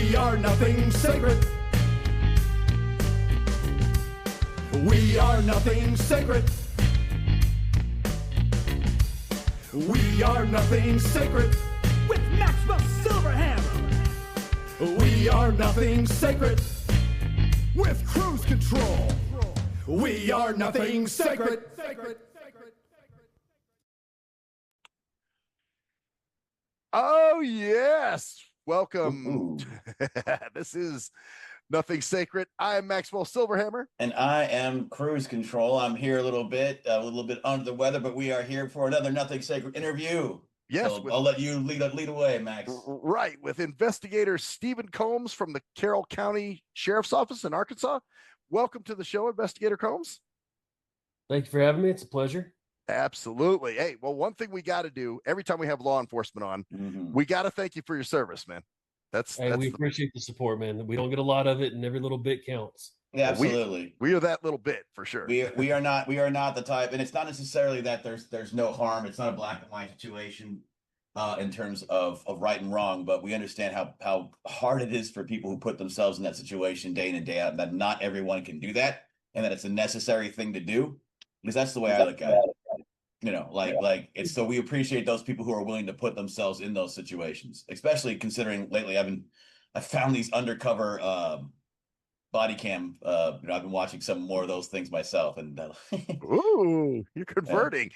We are nothing sacred. We are nothing sacred. We are nothing sacred. With Maxwell Silverhammer. We are nothing sacred. With cruise control. We are nothing sacred. Oh, yes. Welcome. This is Nothing Sacred. I am Maxwell Silverhammer. And I am Cruise Control. I'm here a little bit under the weather, but we are here for another Nothing Sacred interview. Yes. So I'll let you lead away, Max. Right. With Investigator Stephen Combs from the Carroll County Sheriff's Office in Arkansas. Welcome to the show, Investigator Combs. Thank you for having me. It's a pleasure. Absolutely. Hey, well, one thing we got to do every time we have law enforcement on, we got to thank you for your service, man. We appreciate the support, man. We don't get a lot of it, and every little bit counts. Yeah, absolutely. We are that little bit for sure. We are not the type, and it's not necessarily that there's no harm. It's not a black and white situation in terms of right and wrong, but we understand how hard it is for people who put themselves in that situation day in and day out, and that not everyone can do that, and that it's a necessary thing to do. Because that's the way I look at it. You know, like it's so we appreciate those people who are willing to put themselves in those situations, especially considering lately I found these undercover body cam. I've been watching some more of those things myself, and ooh, you're converting.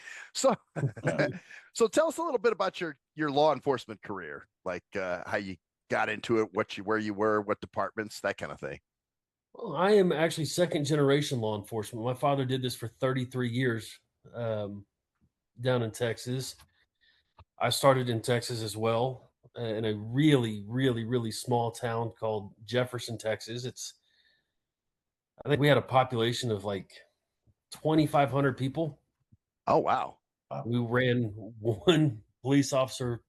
Yeah. So tell us a little bit about your law enforcement career, like how you got into it, where you were, what departments, that kind of thing. Well, I am actually second generation law enforcement. My father did this for 33 years. Down in Texas. I started in Texas as well, in a really, really, really small town called Jefferson, Texas. I think we had a population of like 2,500 people. Oh, wow. We ran one police officer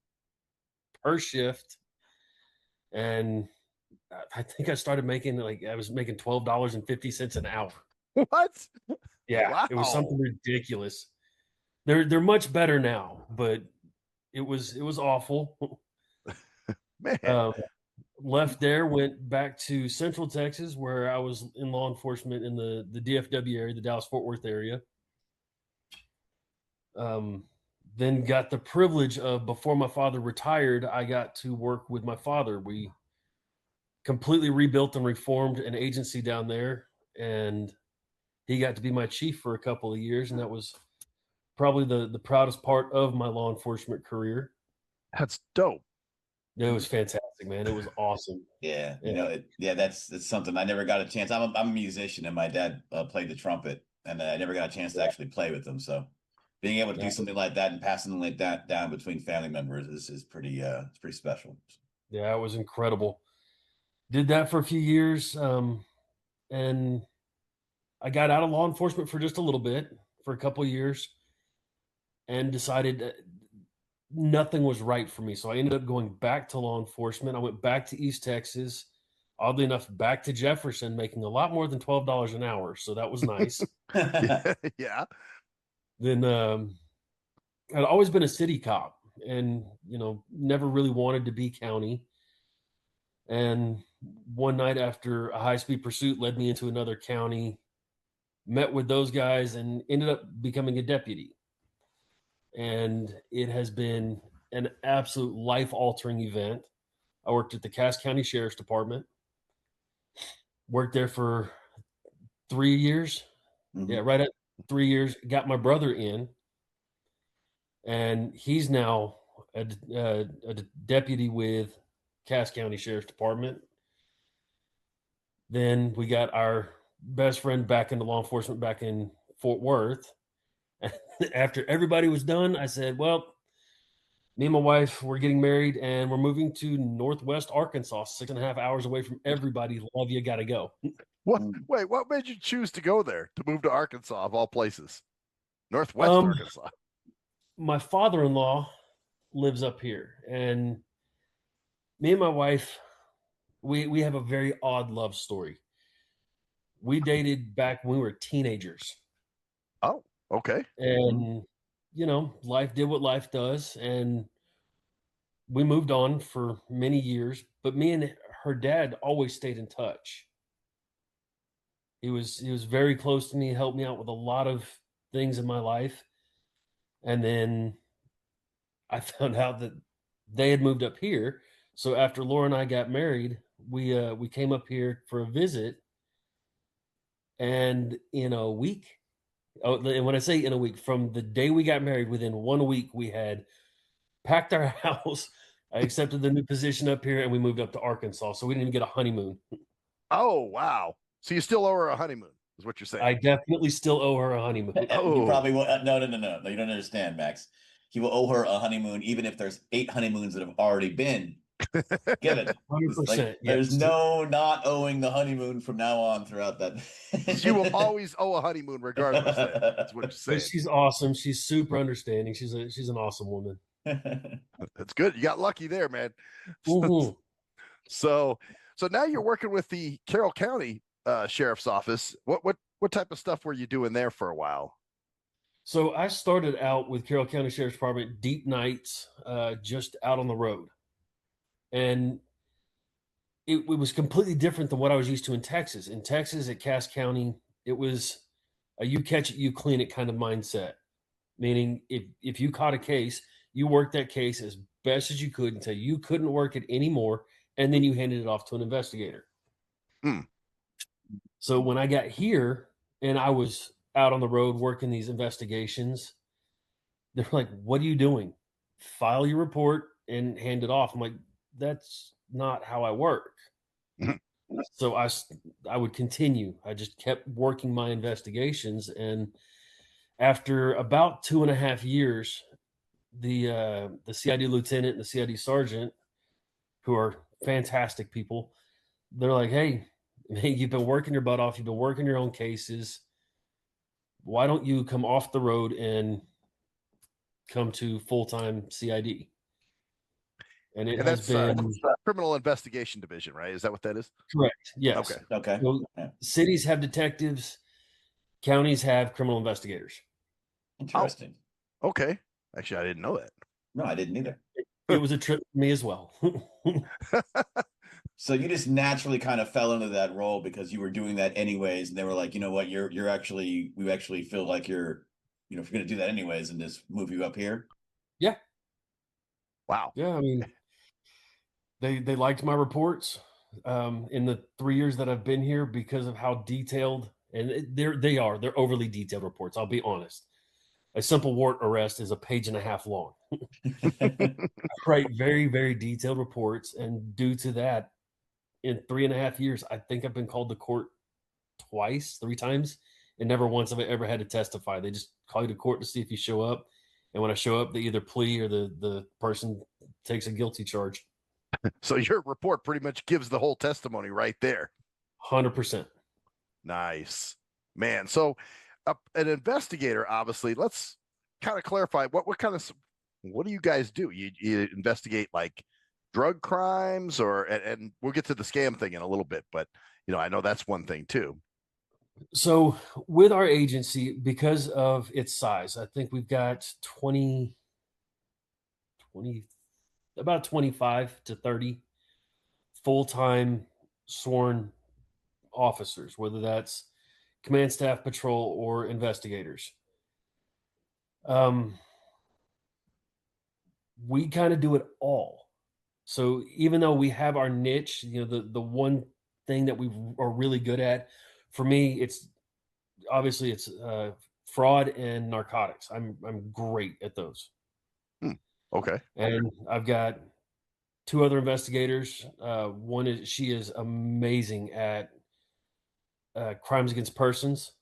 per shift. And I think I started making I was making $12.50 an hour. What? Yeah, wow. It was something ridiculous. They're much better now, but it was awful. Man. Left there, went back to Central Texas, where I was in law enforcement in the DFW area, the Dallas-Fort Worth area. Then got the privilege of, before my father retired, I got to work with my father. We completely rebuilt and reformed an agency down there, and he got to be my chief for a couple of years, and that was probably the proudest part of my law enforcement career. That's dope. It was fantastic, man. It was awesome. Yeah, that's something I never got a chance. I'm a musician, and my dad played the trumpet, and I never got a chance to actually play with him. So being able to do something like that and passing like that down between family members is pretty it's pretty special. Yeah, it was incredible. Did that for a few years, and I got out of law enforcement for just a little bit, for a couple of years, and decided that nothing was right for me. So I ended up going back to law enforcement. I went back to East Texas, oddly enough, back to Jefferson, making a lot more than $12 an hour. So that was nice. Yeah. Then I'd always been a city cop and, never really wanted to be county. And one night after a high-speed pursuit led me into another county, met with those guys and ended up becoming a deputy. And it has been an absolute life-altering event. I worked at the Cass County Sheriff's Department. Worked there for 3 years. Mm-hmm. Yeah, right at 3 years. Got my brother in. And he's now a deputy with Cass County Sheriff's Department. Then we got our best friend back into law enforcement back in Fort Worth. After everybody was done, I said, well, me and my wife, we're getting married and we're moving to Northwest Arkansas, 6.5 hours away from everybody. Love you, gotta go. What? Wait, what made you choose to go there, to move to Arkansas of all places? Northwest Arkansas. My father-in-law lives up here, and me and my wife, we have a very odd love story. We dated back when we were teenagers. Oh, okay. And, life did what life does. And we moved on for many years. But me and her dad always stayed in touch. He was very close to me, helped me out with a lot of things in my life. And then I found out that they had moved up here. So after Laura and I got married, we came up here for a visit. And in a week, and when I say in a week, from the day we got married, within 1 week, we had packed our house. I accepted the new position up here, and we moved up to Arkansas. So we didn't even get a honeymoon. Oh, wow. So you still owe her a honeymoon, is what you're saying? I definitely still owe her a honeymoon. You probably will. No. You don't understand, Max. He will owe her a honeymoon, even if there's 8 honeymoons that have already been given. 100%. Like, there's no not owing the honeymoon from now on throughout that. She will always owe a honeymoon, regardless. That's what you're saying. But she's awesome. She's super understanding. She's an awesome woman. That's good. You got lucky there, man. Mm-hmm. So now you're working with the Carroll County Sheriff's Office. What type of stuff were you doing there for a while? So I started out with Carroll County Sheriff's Department, deep nights, just out on the road. And it was completely different than what I was used to in Texas. In Texas, at Cass County, it was a you catch it, you clean it kind of mindset. Meaning if you caught a case, you worked that case as best as you could until you couldn't work it anymore, and then you handed it off to an investigator. So when I got here and I was out on the road working these investigations, they're like, "What are you doing? File your report and hand it off." I'm like, "That's not how I work." So I would continue. I just kept working my investigations, and after about 2.5 years, the CID lieutenant and the CID sergeant, who are fantastic people, they're like, "Hey, man, you've been working your butt off. You've been working your own cases. Why don't you come off the road and come to full-time CID?" And it has been Criminal Investigation Division, right? Is that what that is? Correct. Yes. Okay. So cities have detectives, counties have criminal investigators. Interesting. Oh, okay. Actually, I didn't know that. No, I didn't either. It was a trip for me as well. So you just naturally kind of fell into that role because you were doing that anyways, and they were like, "You know what? We actually feel like you're, if you're going to do that anyways, and just move you up here." Yeah. Wow. Yeah. I mean, they liked my reports in the 3 years that I've been here because of how detailed, and they're overly detailed reports. I'll be honest. A simple warrant arrest is 1.5 pages long. I write very, very detailed reports, and due to that, in 3.5 years, I think I've been called to court 3 times, and never once have I ever had to testify. They just call you to court to see if you show up, and when I show up, they either plea or the person takes a guilty charge. So your report pretty much gives the whole testimony right there. 100%. Nice, man. So an investigator, obviously, let's kind of clarify what do you guys do? You investigate like drug crimes, and we'll get to the scam thing in a little bit, but I know that's one thing too. So with our agency, because of its size, I think we've got 20, about 25 to 30 full-time sworn officers, whether that's command staff, patrol, or investigators. We kind of do it all. So even though we have our niche, the one thing that we are really good at, for me, it's fraud and narcotics. I'm great at those. Okay. And I've got 2 other investigators. She is amazing at crimes against persons.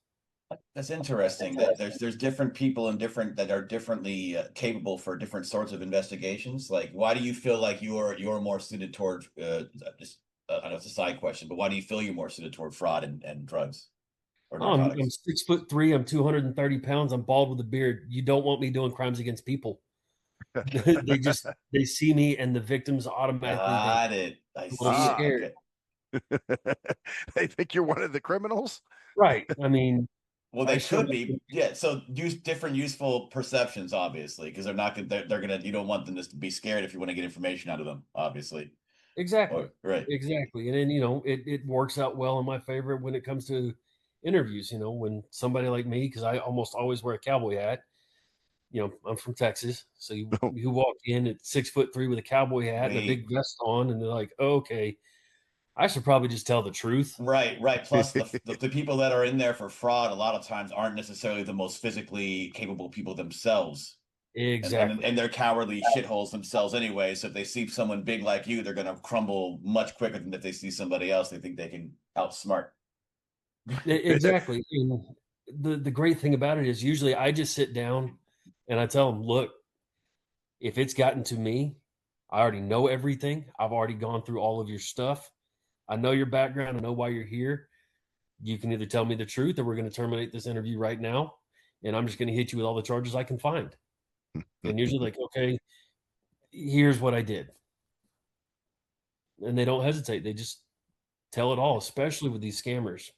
That's interesting. That there's different people that are differently capable for different sorts of investigations. Like, why do you feel like you're more suited toward? I know it's a side question, but why do you feel you're more suited toward fraud and drugs? I'm 6'3". I'm 230 pounds. I'm bald with a beard. You don't want me doing crimes against people. They see me, and the victims automatically got it. I see. Scared. They think you're one of the criminals, right? I mean, well, they should be. Yeah. So use different useful perceptions, obviously, because they're not. They're gonna. You don't want them to be scared if you want to get information out of them, obviously. Exactly. Right. Exactly. And then, it works out well in my favor when it comes to interviews, when somebody like me, because I almost always wear a cowboy hat. I'm from Texas. So you walk in at 6'3" with a cowboy hat and a big vest on, and they're like, oh, okay, I should probably just tell the truth. Right. Plus, the people that are in there for fraud a lot of times aren't necessarily the most physically capable people themselves. Exactly. And they're cowardly shitholes themselves anyway. So if they see someone big like you, they're gonna crumble much quicker than if they see somebody else they think they can outsmart. Exactly. And the great thing about it is usually I just sit down and I tell them, look, if it's gotten to me, I already know everything. I've already gone through all of your stuff. I know your background. I know why you're here. You can either tell me the truth or we're going to terminate this interview right now. And I'm just going to hit you with all the charges I can find. And usually, like, okay, here's what I did. And they don't hesitate. They just tell it all, especially with these scammers.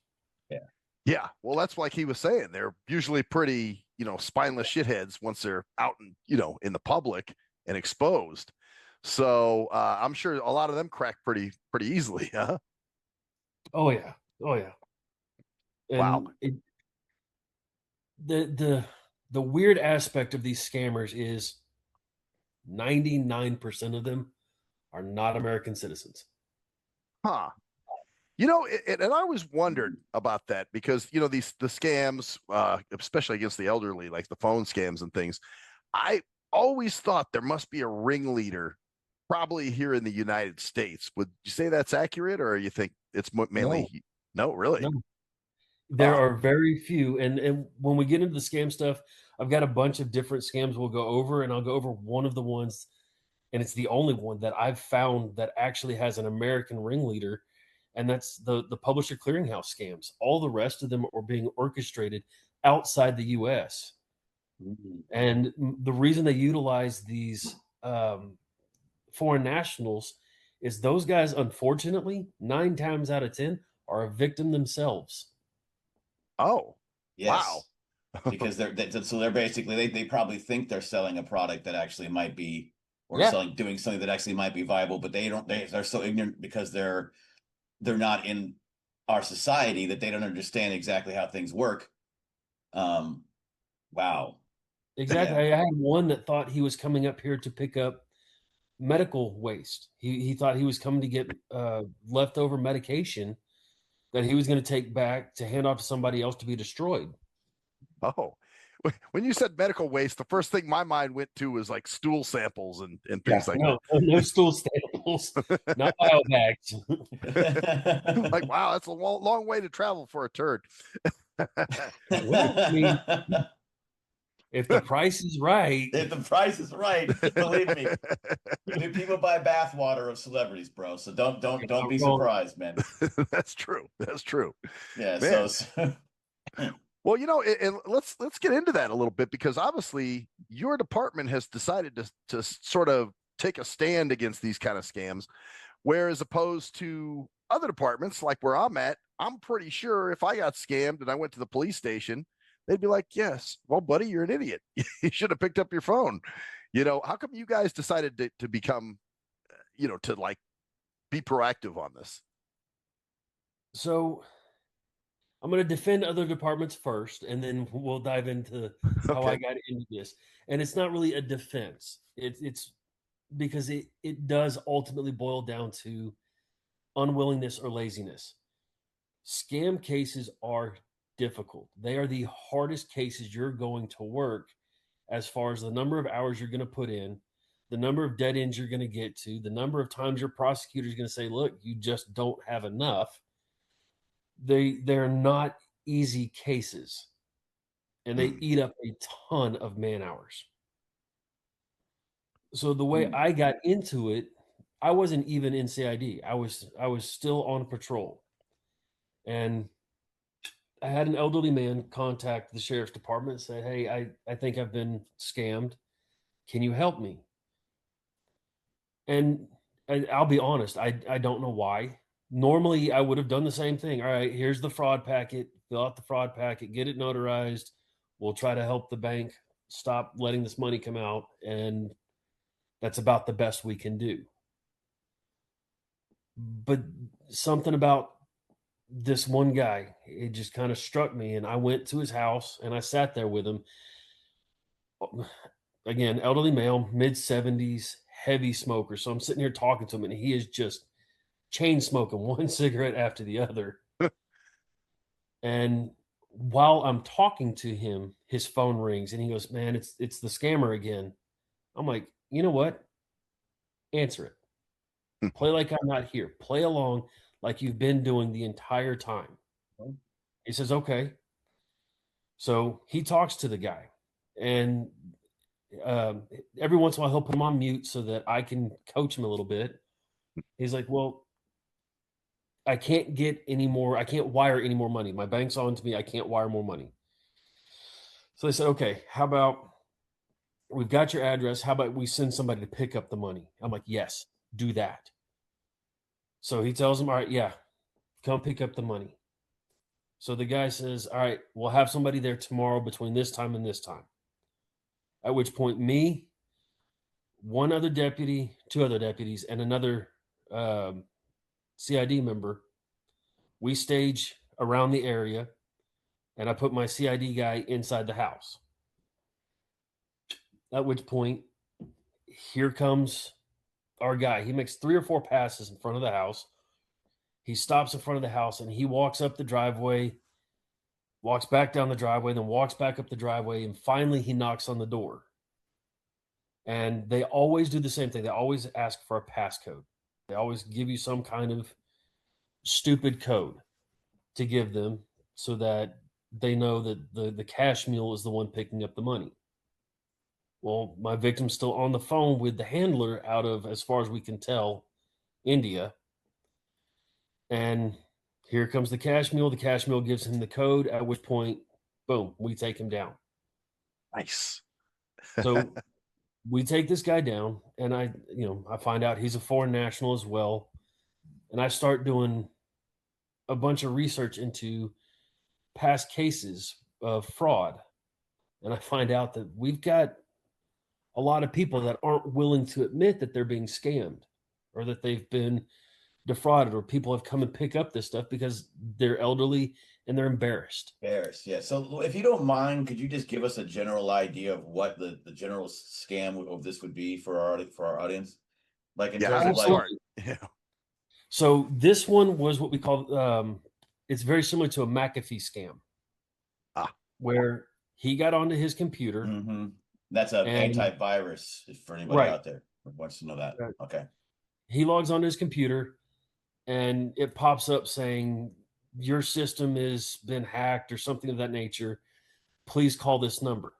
Yeah. Well, that's like he was saying. They're usually pretty, spineless shitheads once they're out and, in the public and exposed. So I'm sure a lot of them crack pretty easily, huh? Oh yeah. Oh yeah. Wow. And the weird aspect of these scammers is 99% of them are not American citizens. Huh. And I always wondered about that because the scams, especially against the elderly, like the phone scams and things. I always thought there must be a ringleader, probably here in the United States. Would you say that's accurate, or you think it's mainly? No, really. No. There are very few, and when we get into the scam stuff, I've got a bunch of different scams we'll go over, and I'll go over one of the ones, and it's the only one that I've found that actually has an American ringleader, and that's the publisher clearinghouse scams. All the rest of them are being orchestrated outside the U.S. And the reason they utilize these foreign nationals is those guys, unfortunately, 9 times out of 10 are a victim themselves. Oh, Yes. wow. Because they're basically they probably think they're selling a product that actually might be doing something that actually might be viable, but they're so ignorant because they're not in our society that they don't understand exactly how things work. Wow. Exactly. Yeah. I had one that thought he was coming up here to pick up medical waste. He thought he was coming to get leftover medication that he was going to take back to hand off to somebody else to be destroyed. Oh, when you said medical waste, the first thing my mind went to was like stool samples and things like that. No stool samples, not bio bags. Like, wow, that's a long way to travel for a turd. Well, I mean, if the price is right. If the price is right, believe me. People buy bathwater of celebrities, bro. So don't be surprised, man. That's true. Yeah. Man. So well, and let's get into that a little bit because obviously your department has decided to sort of take a stand against these kind of scams, whereas opposed to other departments like where I'm at, I'm pretty sure if I got scammed and I went to the police station, they'd be like, yes, well, buddy, you're an idiot. You should have picked up your phone. How come you guys decided to become, to like be proactive on this? So I'm going to defend other departments first, and then we'll dive into how I got into this. And it's not really a defense. It's because it does ultimately boil down to unwillingness or laziness. Scam cases are difficult. They are the hardest cases you're going to work as far as the number of hours you're going to put in, the number of dead ends you're going to get to, the number of times your prosecutor is going to say, look, you just don't have enough. They're not easy cases, and they eat up a ton of man hours. So the way I got into it, I wasn't even in CID. I was still on patrol, and I had an elderly man contact the sheriff's department and say, hey, I think I've been scammed. Can you help me? And I'll be honest, I don't know why. Normally, I would have done the same thing. All right, here's the fraud packet. Fill out the fraud packet, get it notarized. We'll try to help the bank stop letting this money come out. And that's about the best we can do. But something about this one guy, it just kind of struck me. And I went to his house and I sat there with him. Again, elderly male, mid-70s, heavy smoker. So I'm sitting here talking to him, and he is just chain smoking one cigarette after the other. And while I'm talking to him, his phone rings and he goes, "Man, it's the scammer again." I'm like, "You know what? Answer it. Play like I'm not here. Play along like you've been doing the entire time." He says, "Okay." So he talks to the guy, and every once in a while he'll put him on mute so that I can coach him a little bit. He's like, "Well, I can't get any more. I can't wire any more money. My bank's on to me. I can't wire more money." So they said, "Okay, how about we've got your address. How about we send somebody to pick up the money?" I'm like, "Yes, do that." So he tells him, "All right, yeah, come pick up the money." So the guy says, "All right, we'll have somebody there tomorrow between this time and this time." At which point, me, one other deputy, two other deputies, and another CID member, we stage around the area, and I put my CID guy inside the house. At which point, here comes our guy. He makes 3 or 4 passes in front of the house. He stops in front of the house and he walks up the driveway, walks back down the driveway, then walks back up the driveway, and finally he knocks on the door. And they always do the same thing. They always ask for a passcode. They always give you some kind of stupid code to give them so that they know that the cash mule is the one picking up the money. Well, my victim's still on the phone with the handler out of, as far as we can tell, India. And here comes the cash mule. The cash mule gives him the code, at which point, boom, we take him down. Nice. So we take this guy down, and I find out he's a foreign national as well. And I start doing a bunch of research into past cases of fraud. And I find out that we've got a lot of people that aren't willing to admit that they're being scammed or that they've been defrauded, or people have come and pick up this stuff because they're elderly and they're embarrassed. Embarrassed, yeah. So if you don't mind, could you just give us a general idea of what the general scam of this would be for our audience? Like in terms of like, yeah. So this one was what we call it's very similar to a McAfee scam. Where he got onto his computer. Mm-hmm. That's an antivirus for anybody out there who wants to know that. Right. Okay. He logs onto his computer and it pops up saying your system has been hacked or something of that nature. Please call this number.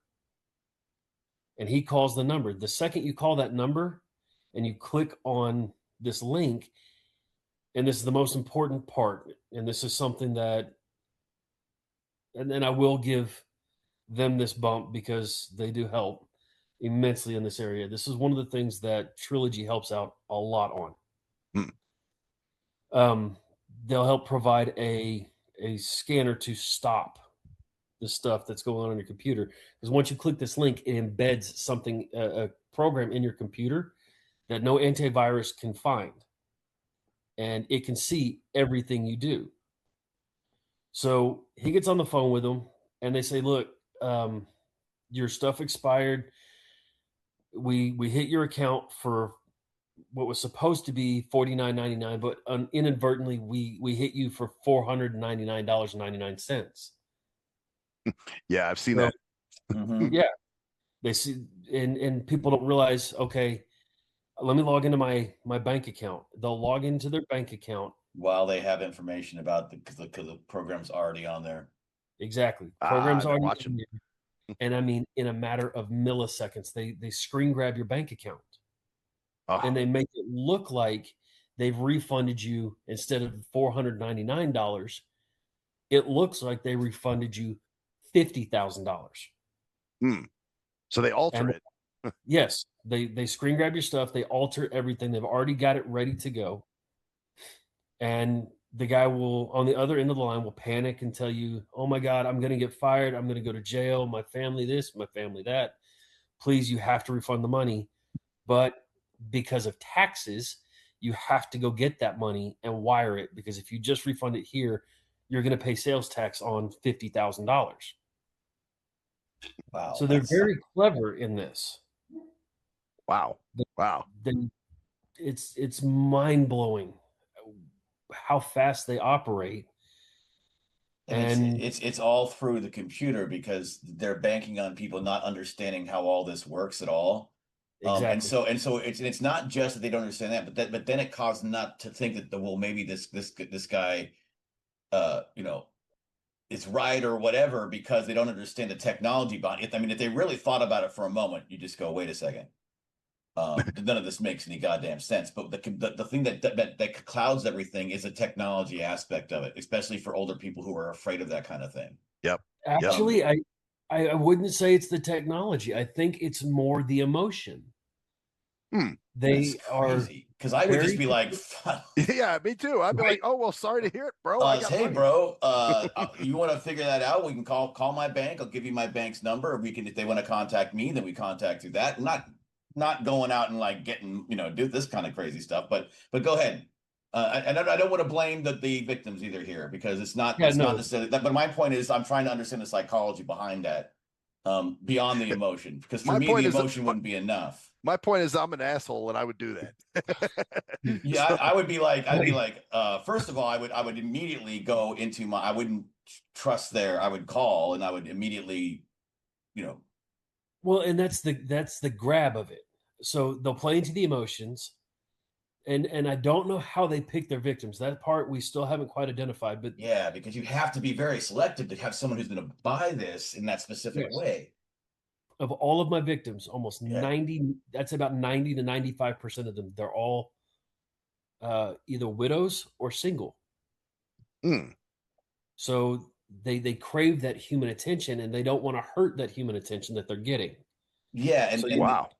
And he calls the number. The second you call that number and you click on this link, and this is the most important part, and this is something that, and then I will give them this bump because they do help immensely in this area. This is one of the things that Trilogy helps out a lot on. They'll help provide a scanner to stop the stuff that's going on your computer. Because once you click this link, it embeds something, a program in your computer that no antivirus can find. And it can see everything you do. So he gets on the phone with them and they say, "Look, your stuff expired. We hit your account for what was supposed to be $49.99, but inadvertently we hit you for $499.99. Yeah, I've seen that. Mm-hmm. Yeah, they see, and people don't realize. Okay, let me log into my bank account. They'll log into their bank account while they have information about because the program's already on there. Exactly, program's already on there. And I mean, in a matter of milliseconds, they screen grab your bank account. And they make it look like they've refunded you instead of $499. It looks like they refunded you $50,000. So they alter it. Yes, they screen grab your stuff. They alter everything. They've already got it ready to go. And the guy will, on the other end of the line, will panic and tell you, "Oh my God, I'm going to get fired. I'm going to go to jail. My family this, my family that. Please, you have to refund the money." But because of taxes, you have to go get that money and wire it, because if you just refund it here, you're going to pay sales tax on $50,000. Wow, So they're that's very clever in this. Wow. Wow. They, it's mind blowing how fast they operate. and it's all through the computer because they're banking on people not understanding how all this works at all. Exactly. And so it's not just that they don't understand that, but then it caused not to think that well, maybe this guy you know, is right or whatever, because they don't understand the technology behind it. I mean, if they really thought about it for a moment, you just go, wait a second. None of this makes any goddamn sense. But the thing that clouds everything is the technology aspect of it, especially for older people who are afraid of that kind of thing. Yep. Actually, I wouldn't say it's the technology. I think it's more the emotion. They That's are crazy, because I would just be like, Yeah, me too. I'd be like, oh, well, sorry to hear it, bro. I got hey, money. bro, you want to figure that out? We can call my bank. I'll give you my bank's number. We can, if they want to contact me, then we contact through that. Not going out and like getting, do this kind of crazy stuff. But go ahead. I don't want to blame the victims either here, because it's not necessarily that. But my point is, I'm trying to understand the psychology behind that, beyond the emotion. Because for me, the emotion wouldn't be enough. My point is, I'm an asshole and I would do that. Yeah, I would be like, first of all, I would immediately go into I wouldn't trust there. I would call and I would immediately, Well, and that's the grab of it. So they'll play into the emotions, and I don't know how they pick their victims. That part we still haven't quite identified. But yeah, because you have to be very selective to have someone who's going to buy this in that specific way. Of all of my victims, almost 90, that's about 90 to 95% of them, they're all either widows or single. So they crave that human attention, and they don't want to hurt that human attention that they're getting. Yeah, and wow,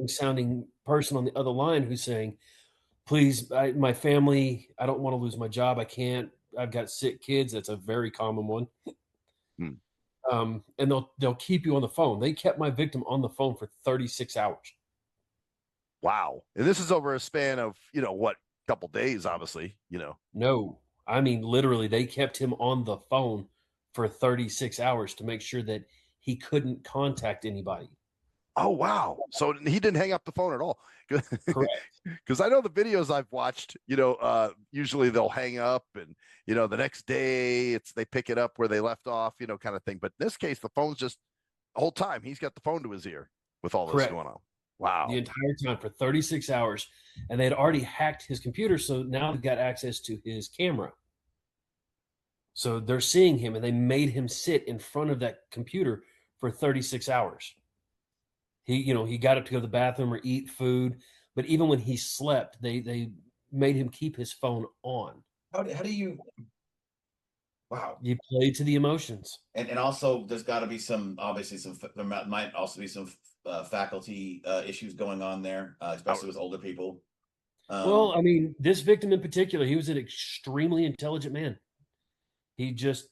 sounding person on the other line who's saying, please, my family, I don't want to lose my job. I can't. I've got sick kids. That's a very common one. And they'll keep you on the phone. They kept my victim on the phone for 36 hours. Wow. And this is over a span of, what, couple days, obviously, No, I mean, literally, they kept him on the phone for 36 hours to make sure that he couldn't contact anybody. Oh, wow. So he didn't hang up the phone at all. Correct. Because I know the videos I've watched, usually they'll hang up and, the next day they pick it up where they left off, kind of thing. But in this case, the phone's just the whole time he's got the phone to his ear with all this going on. Wow. The entire time for 36 hours. And they had already hacked his computer. So now they've got access to his camera. So they're seeing him, and they made him sit in front of that computer for 36 hours. He got up to go to the bathroom or eat food. But even when he slept, they made him keep his phone on. How do you? Wow. You play to the emotions. And also, there's got to be there might also be some faculty issues going on there, especially with older people. Well, I mean, this victim in particular, he was an extremely intelligent man. He just,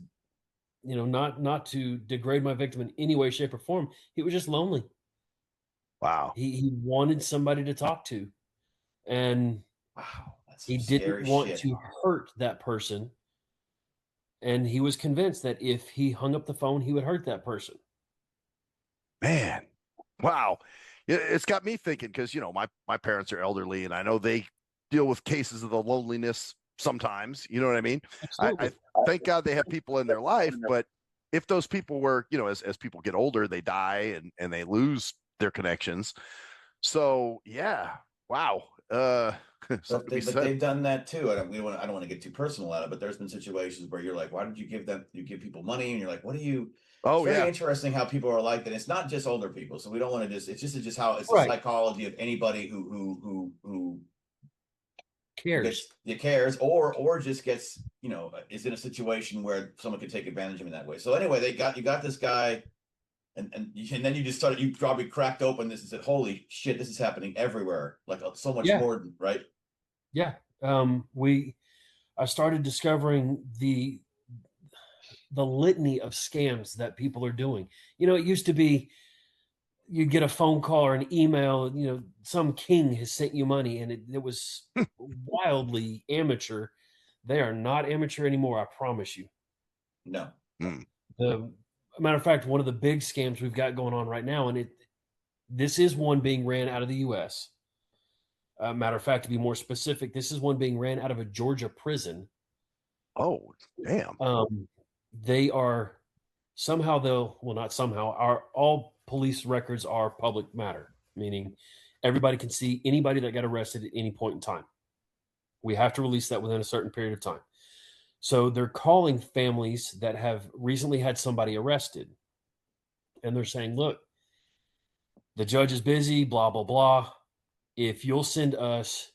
not to degrade my victim in any way, shape, or form, he was just lonely. Wow. He wanted somebody to talk to. And wow, that's he didn't want to hurt that person. And he was convinced that if he hung up the phone, he would hurt that person. Man, wow. It's got me thinking, because, my parents are elderly, and I know they deal with cases of the loneliness sometimes. You know what I mean? I thank God they have people in their life. But if those people were, as people get older, they die and they lose their connections. So, yeah. Wow. But they've done that too. I don't want to get too personal at it, but there's been situations where you're like, why did you give people money? And you're like, what do you? Oh, it's very interesting how people are like that. It's not just older people. So we don't want to it's just how it's right. The psychology of anybody who cares or just gets, is in a situation where someone could take advantage of him in that way. So anyway, you got this guy. And then you probably cracked open this and said, holy shit, this is happening everywhere. Like so much more, right? Yeah. I started discovering the litany of scams that people are doing. It used to be you get a phone call or an email, some king has sent you money, and it was wildly amateur. They are not amateur anymore, I promise you. No. The matter of fact, one of the big scams we've got going on right now, and this is one being ran out of the U.S. Matter of fact, to be more specific, this is one being ran out of a Georgia prison. Oh, damn. They are somehow, not somehow, all police records are public matter, meaning everybody can see anybody that got arrested at any point in time. We have to release that within a certain period of time. So they're calling families that have recently had somebody arrested, and they're saying, look, the judge is busy, blah, blah, blah. If you'll send us,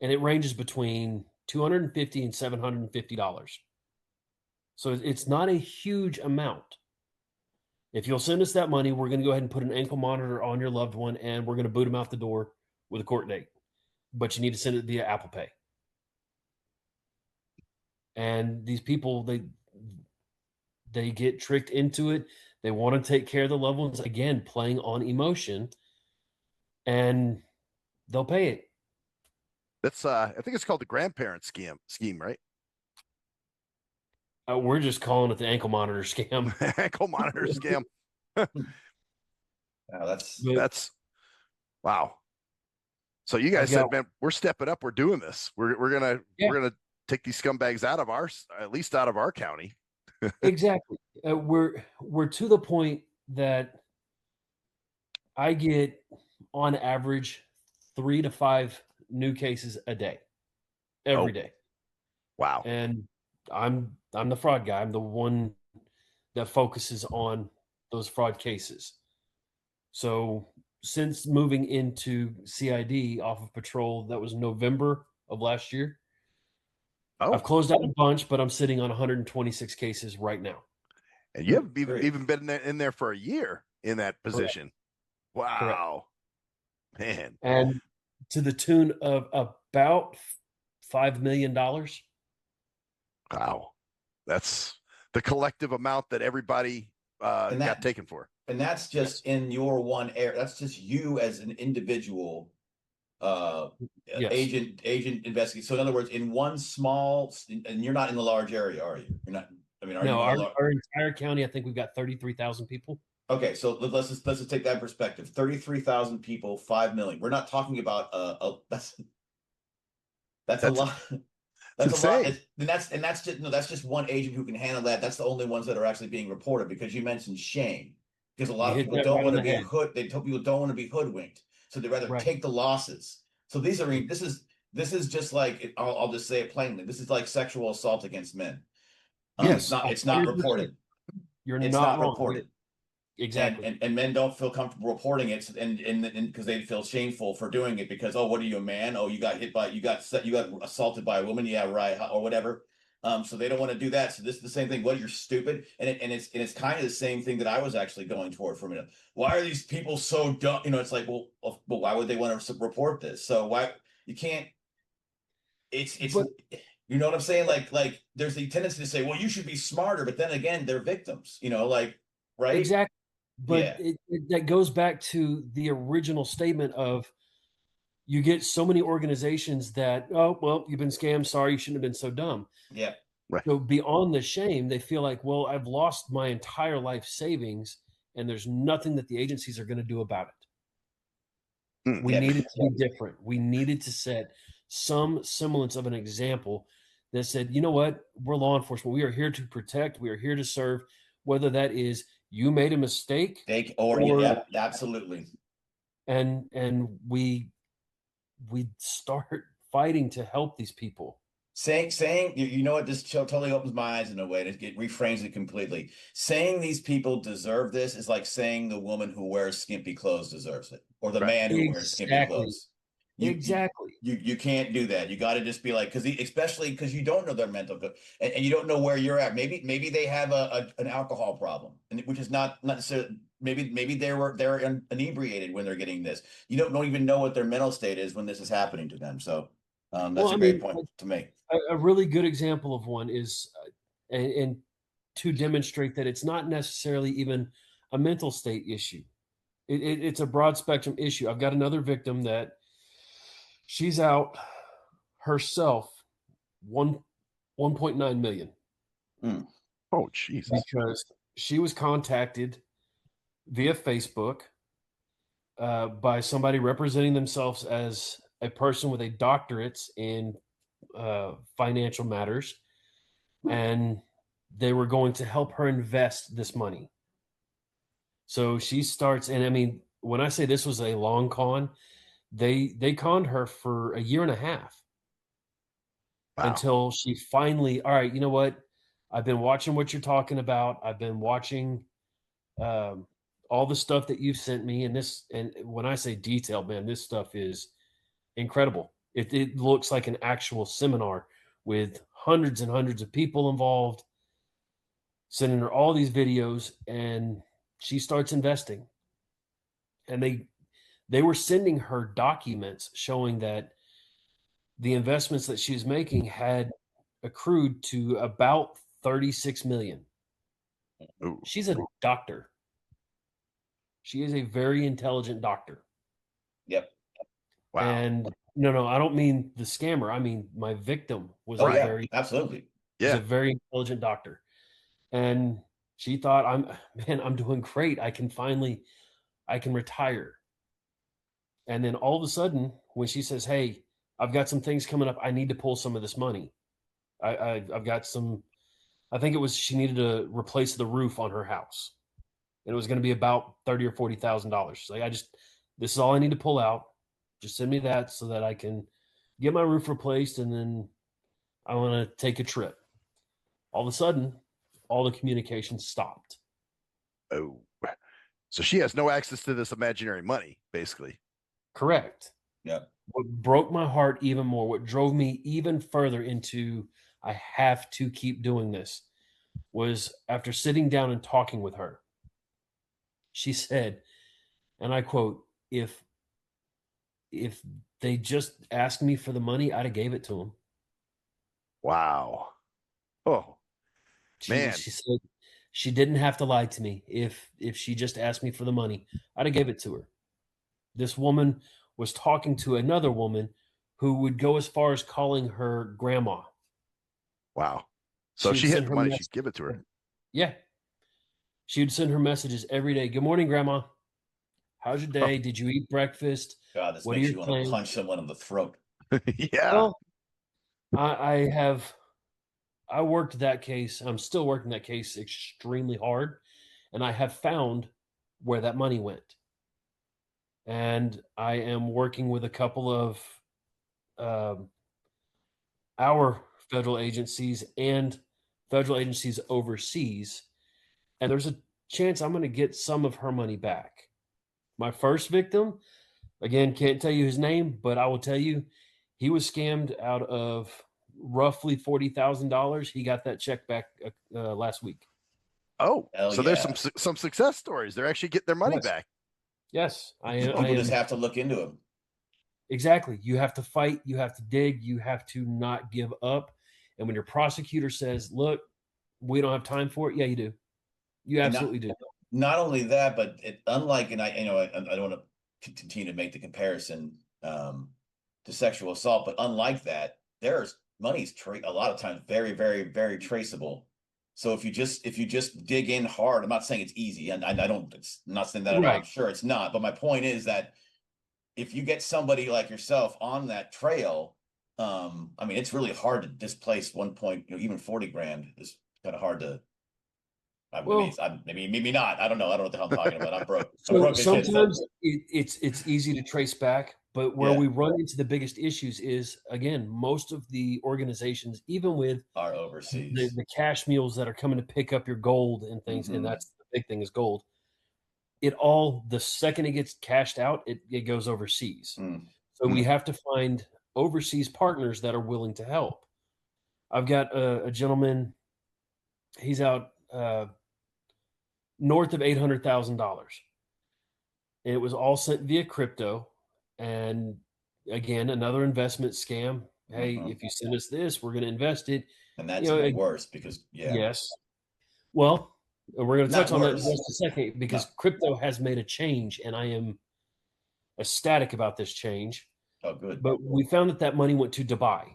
and it ranges between $250 and $750. So it's not a huge amount. If you'll send us that money, we're going to go ahead and put an ankle monitor on your loved one, and we're going to boot them out the door with a court date. But you need to send it via Apple Pay. And these people, they get tricked into it. They want to take care of the loved ones, again, playing on emotion, and they'll pay it. That's I think it's called the grandparent scheme, right? We're just calling it the ankle monitor scam. Ankle monitor scam. That's wow. So you guys said, man, we're stepping up. We're doing this. We're gonna take these scumbags out of at least out of our county. Exactly. We're to the point that I get on average 3 to 5 new cases a day, every day. Wow. And I'm the fraud guy. I'm the one that focuses on those fraud cases. So since moving into CID off of patrol, that was November of last year. I've closed out a bunch, but I'm sitting on 126 cases right now. And you haven't even been in there for a year in that position. Correct. Wow. Correct. Man. And to the tune of about $5 million. Wow. That's the collective amount that everybody got taken for. And that's just in your one area. That's just you as an individual agent investigator. So in other words, in one small, and you're not in the large area, are you? You're not. I mean, our entire county, I think we've got 33,000 people. Okay, so let's just take that perspective. 33,000 people, 5 million. We're not talking about that's a lot. That's a lot. And that's just one agent who can handle that. That's the only ones that are actually being reported, because you mentioned shame. Because a lot of people don't want to be people don't want to be hoodwinked, so they'd rather take the losses. So this is just like, I'll just say it plainly. This is like sexual assault against men. Yes, it's not reported. It's not reported. Exactly. And men don't feel comfortable reporting it, and because they feel shameful for doing it, because, oh, what are you, a man? Oh, you got assaulted by a woman, yeah, right, or whatever. So they don't want to do that. So this is the same thing. What, you're stupid, and it's kind of the same thing that I was actually going toward for a minute. Why are these people so dumb? It's like, well, why would they want to report this? So why you can't? But, you know what I'm saying? Like there's the tendency to say, well, you should be smarter, but then again, they're victims. Right? Exactly. But that goes back to the original statement of, you get so many organizations that, oh, well, you've been scammed. Sorry, you shouldn't have been so dumb. Yeah. Right. So beyond the shame, they feel like, well, I've lost my entire life savings, and there's nothing that the agencies are going to do about it. We needed to be different. We needed to set some semblance of an example that said, you know what? We're law enforcement. We are here to protect. We are here to serve, whether that is you made a mistake or absolutely. And we start fighting to help these people. Saying, you know what, this totally opens my eyes in a way to reframes it completely. Saying these people deserve this is like saying the woman who wears skimpy clothes deserves it, or the man who wears skimpy clothes. You can't do that. You got to just be like, especially because you don't know their mental, and you don't know where you're at. Maybe they have an alcohol problem, and which is not necessarily. Maybe they're inebriated when they're getting this. You don't even know what their mental state is when this is happening to them. So that's a great point to make. A really good example of one is, and to demonstrate that it's not necessarily even a mental state issue. It's a broad spectrum issue. I've got another victim that she's out herself 1.9 million Oh, Jesus. because she was contacted via Facebook by somebody representing themselves as a person with a doctorate in financial matters, and they were going to help her invest this money. So she starts, and I mean, when I say this was a long con, they conned her for a year and a half Wow. until she finally, all right, you know what? I've been watching what you're talking about. I've been watching all the stuff that you've sent me, and this, and when I say detailed, man, this stuff is incredible. It looks like an actual seminar with hundreds and hundreds of people involved, sending her all these videos, and she starts investing. And they were sending her documents showing that the investments that she was making had accrued to about 36 million. Ooh. She's a doctor. She is a very intelligent doctor. Yep. Wow. And no, I don't mean the scammer. I mean my victim was Oh a yeah, very absolutely. was Yeah. a very intelligent doctor. And she thought, I'm doing great. I can retire. And then all of a sudden, when she says, "Hey, I've got some things coming up. I need to pull some of this money. I've got some." I think it was she needed to replace the roof on her house, and it was going to be about $30,000 or $40,000. She's like, this is all I need to pull out. Just send me that so that I can get my roof replaced, and then I want to take a trip. All of a sudden, all the communication stopped. Oh. So she has no access to this imaginary money, basically. Correct. Yeah. What broke my heart even more, what drove me even further into I have to keep doing this, was after sitting down and talking with her. She said, and I quote, if they just asked me for the money, I'd have gave it to them. Wow. Oh, man. She said she didn't have to lie to me. If she just asked me for the money, I'd have gave it to her. This woman was talking to another woman who would go as far as calling her grandma. Wow. So She she would had send the her money, mess- she'd give it to her. Yeah. She would send her messages every day. Good morning, Grandma. How's your day? Did you eat breakfast? God, this What are makes your you want to plans? punch someone in the throat. Yeah. Well, I worked that case. I'm still working that case extremely hard, and I have found where that money went. And I am working with a couple of our federal agencies and federal agencies overseas, and there's a chance I'm going to get some of her money back. My first victim, again, can't tell you his name, but I will tell you he was scammed out of roughly $40,000. He got that check back last week. Oh, Hell so there's yeah. some success stories. They're actually getting their money Yes. back. Yes, I People am. just have to look into him. Exactly. You have to fight. You have to dig. You have to not give up. And when your prosecutor says, "Look, we don't have time for it," yeah, you do. You And absolutely do. Not only that, but unlike, and I don't want to continue to make the comparison to sexual assault, but unlike that, there's money's a lot of times very, very, very traceable. So if you just dig in hard, I'm not saying it's easy, and I don't. It's not saying that at all. I'm Right. sure it's not. But my point is that if you get somebody like yourself on that trail, I mean, it's really hard to displace 1 point, even 40 grand is kind of hard to. Well, Maybe not. I don't know. I don't know what the hell I'm talking about. I'm broke. I'm so broke as shit. So sometimes it's easy to trace back, but where Yeah. we run into the biggest issues is, again, most of the organizations, even with are overseas. the cash mules that are coming to pick up your gold and things, and Mhm. that's the big thing is gold. The second it gets cashed out, it goes overseas. Mm. So we have to find overseas partners that are willing to help. I've got a gentleman, he's out north of $800,000. And it was all sent via crypto. And again, another investment scam. Hey, if you send us this, we're going to invest it. And that's You know, even worse because yes. Well, And we're going to Not touch on that in worse. just a second because crypto has made a change, and I am ecstatic about this change. Oh, good. But we found that money went to Dubai.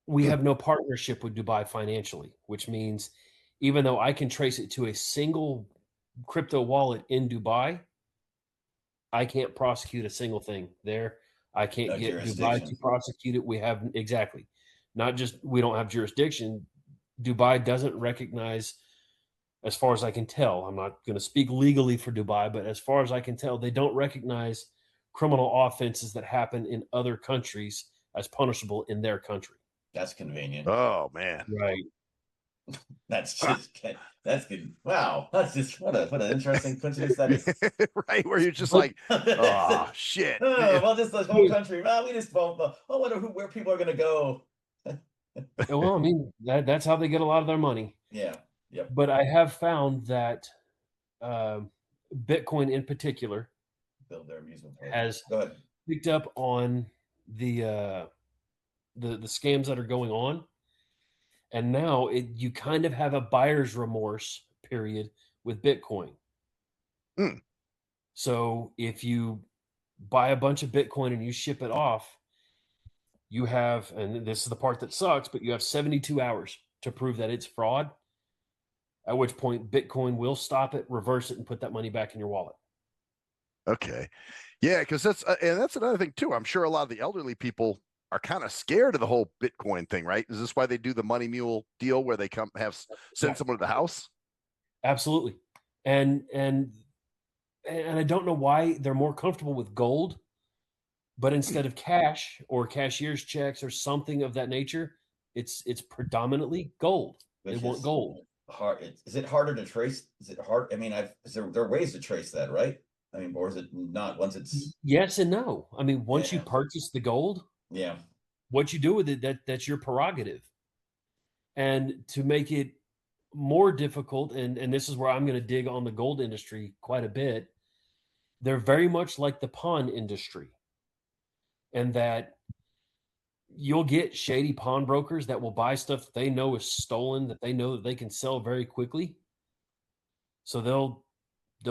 We have no partnership with Dubai financially, which means even though I can trace it to a single crypto wallet in Dubai, I can't prosecute a single thing there. I can't No get Dubai jurisdiction. to prosecute it. We have exactly, not just we don't have jurisdiction. Dubai doesn't recognize, as far as I can tell, I'm not going to speak legally for Dubai, but as far as I can tell, they don't recognize criminal offenses that happen in other countries as punishable in their country. That's convenient. Oh man. Right. That's good. Wow. That's just what an interesting coincidence that is. Right, where you're just like, oh shit. Oh, well, this whole country. Well, we just won't. I wonder where people are going to go. Well, I mean, that's how they get a lot of their money. Yeah. Yep. But I have found that Bitcoin in particular Build their amusement park. has Go ahead. picked up on the scams that are going on. And now you kind of have a buyer's remorse period with Bitcoin. Hmm. So if you buy a bunch of Bitcoin and you ship it off, you have, and this is the part that sucks, but you have 72 hours to prove that it's fraud, at which point Bitcoin will stop it, reverse it, and put that money back in your wallet. Okay. Yeah, because that's another thing too. I'm sure a lot of the elderly people are kind of scared of the whole Bitcoin thing, right? Is this why they do the money mule deal where they send someone to the house? Absolutely. And I don't know why they're more comfortable with gold, but instead of cash or cashier's checks or something of that nature, it's predominantly gold. They want gold. Hard. Is it harder to trace? Is it hard? I mean, there are ways to trace that, right? I mean, or is it not once it's yes and no? I mean, once you purchase the gold, what you do with it, that's your prerogative. And to make it more difficult, and this is where I'm going to dig on the gold industry quite a bit, they're very much like the pawn industry, and that you'll get shady pawnbrokers that will buy stuff that they know is stolen, that they know that they can sell very quickly. So they'll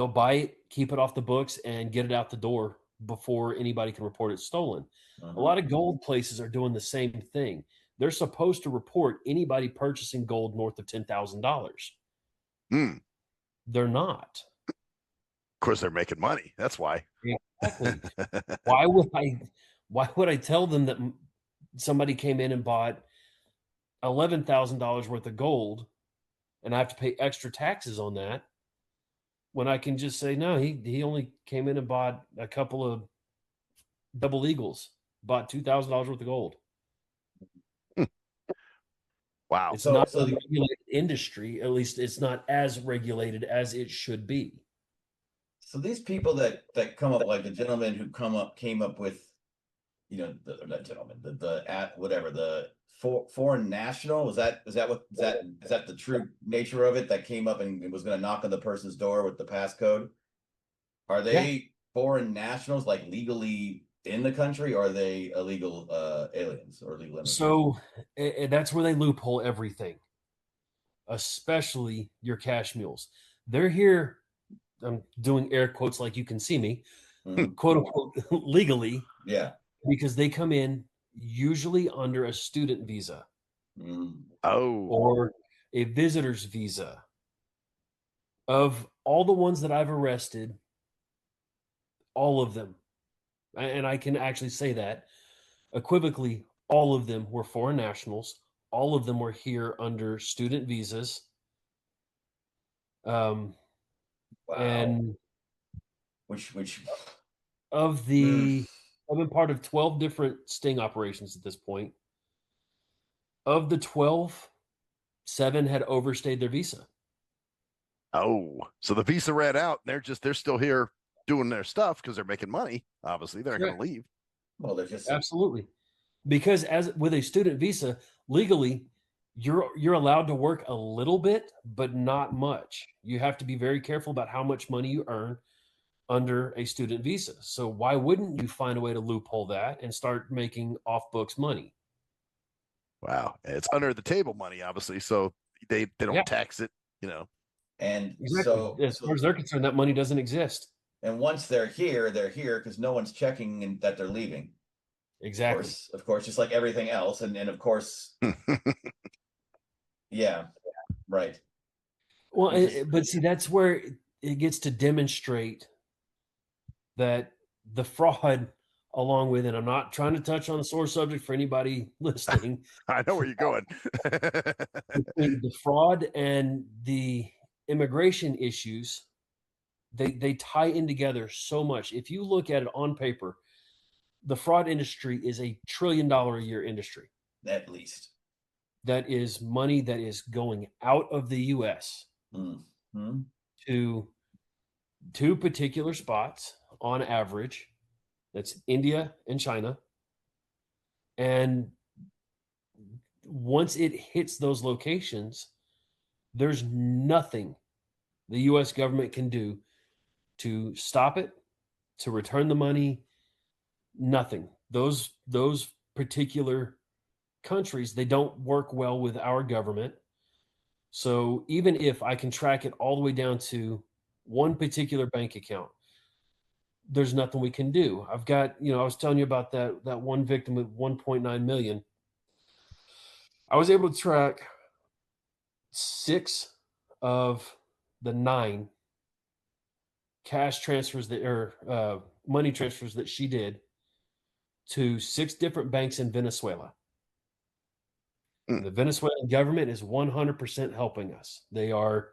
buy it, keep it off the books, and get it out the door before anybody can report it stolen. A lot of gold places are doing the same thing. They're supposed to report anybody purchasing gold north of $10,000. They're not. Of course, they're making money. That's why. Exactly. Why would I tell them that somebody came in and bought $11,000 worth of gold and I have to pay extra taxes on that, when I can just say, no, he only came in and bought a couple of double eagles, bought $2,000 worth of gold. Wow. It's not a regulated industry. At least it's not as regulated as it should be. So these people that come up, like the gentleman who came up with, the foreign national, is that the true nature of it, that came up and was going to knock on the person's door with the passcode? Are they foreign nationals, like legally in the country, or are they illegal aliens or illegal immigrants? So that's where they loophole everything, especially your cash mules. They're here, I'm doing air quotes like you can see me, quote unquote, legally. Yeah. Because they come in usually under a student visa. Or a visitor's visa. Of all the ones that I've arrested, all of them, and I can actually say that equivocally, all of them were foreign nationals. All of them were here under student visas. Wow. And which of the I've been part of 12 different sting operations at this point. Of the 12, 7 had overstayed their visa. Oh, so the visa ran out. And they're still here doing their stuff because they're making money. Obviously, they're not going to leave. Well, they're just absolutely, because as with a student visa, legally, you're allowed to work a little bit, but not much. You have to be very careful about how much money you earn under a student visa. So why wouldn't you find a way to loophole that and start making off books money? Wow. It's under the table money, obviously. So they don't tax it you know. And Exactly. As far as they're concerned, that money doesn't exist. and once they're here because no one's checking and that they're leaving. Exactly. Of course, just like everything else. And of course, yeah, right. Well, but see, that's where it gets to demonstrate that the fraud, along with, and I'm not trying to touch on the sore subject for anybody listening. I know where you're going. Between the fraud and the immigration issues, they tie in together so much. If you look at it on paper, the fraud industry is $1 trillion a year industry. At least. That is money that is going out of the U.S. To two particular spots on average. That's India and China. And once it hits those locations, there's nothing the U.S. government can do to stop it, to return the money. Nothing. Those particular countries, they don't work well with our government. So even if I can track it all the way down to one particular bank account, there's nothing we can do. I've got, I was telling you about that one victim with 1.9 million. I was able to track 6 of the 9 cash transfers money transfers that she did to 6 different banks in Venezuela. The Venezuelan government is 100% helping us. They are,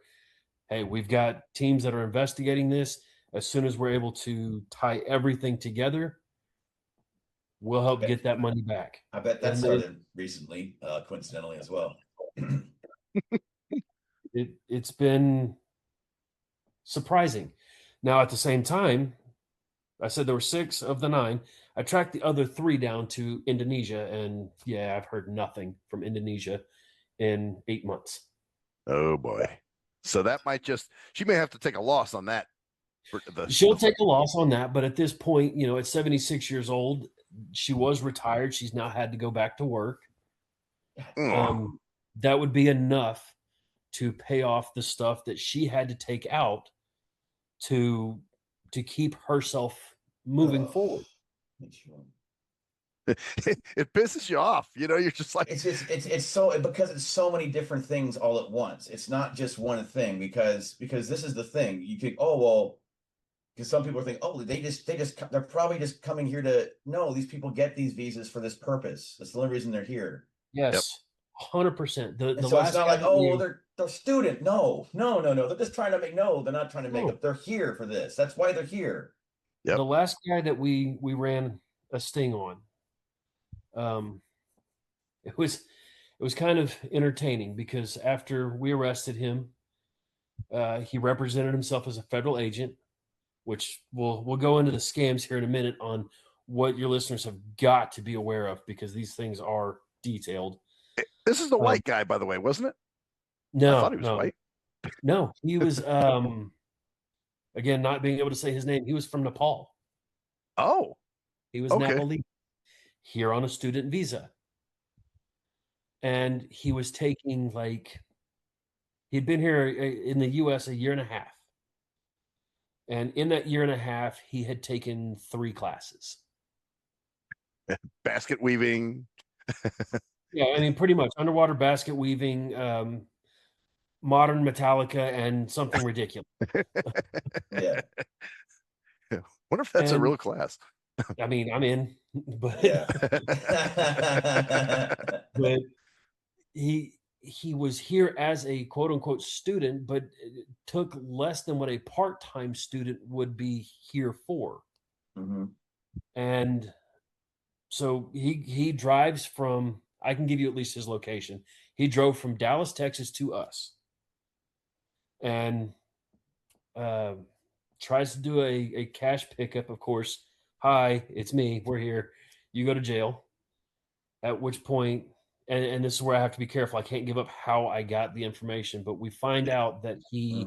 hey, we've got teams that are investigating this. As soon as we're able to tie everything together, we'll help get that money back. I bet that started recently, coincidentally as well. It's been surprising. Now, at the same time, I said there were 6 of the 9. I tracked the other 3 down to Indonesia, and yeah, I've heard nothing from Indonesia in 8 months. Oh boy. So that she may have to take a loss on that. She'll take a loss on that, but at this point, at 76 years old, she was retired. She's now had to go back to work. That would be enough to pay off the stuff that she had to take out to keep herself moving forward. It pisses you off, you're just like, it's so, because it's so many different things all at once. It's not just one thing, because this is the thing. You think, because some people think, they're probably just coming here to, no, these people get these visas for this purpose. That's the only reason they're here. Yes. 100%. So it's not like, they're student. No. They're just trying to they're not trying to make up. They're here for this. That's why they're here. Yep. The last guy that we ran a sting on, it was kind of entertaining, because after we arrested him, he represented himself as a federal agent, which we'll go into the scams here in a minute on what your listeners have got to be aware of, because these things are detailed. This is the white guy, by the way, wasn't it? No, I thought he was white. No, he was, again, not being able to say his name, he was from Nepal. Oh. He was Nepalese, here on a student visa. And he was taking, he'd been here in the U.S. a year and a half. And in that year and a half, he had taken 3 classes. Basket weaving. Yeah, I mean, pretty much underwater basket weaving, modern Metallica, and something ridiculous. Yeah. Wonder if that's a real class. I mean, I'm in, but yeah. But he was here as a quote unquote student, but it took less than what a part-time student would be here for. Mm-hmm. And so he drives from, I can give you at least his location. He drove from Dallas, Texas to us, and tries to do a cash pickup, of course. Hi, it's me. We're here. You go to jail. At which point, and this is where I have to be careful. I can't give up how I got the information, but we find out that he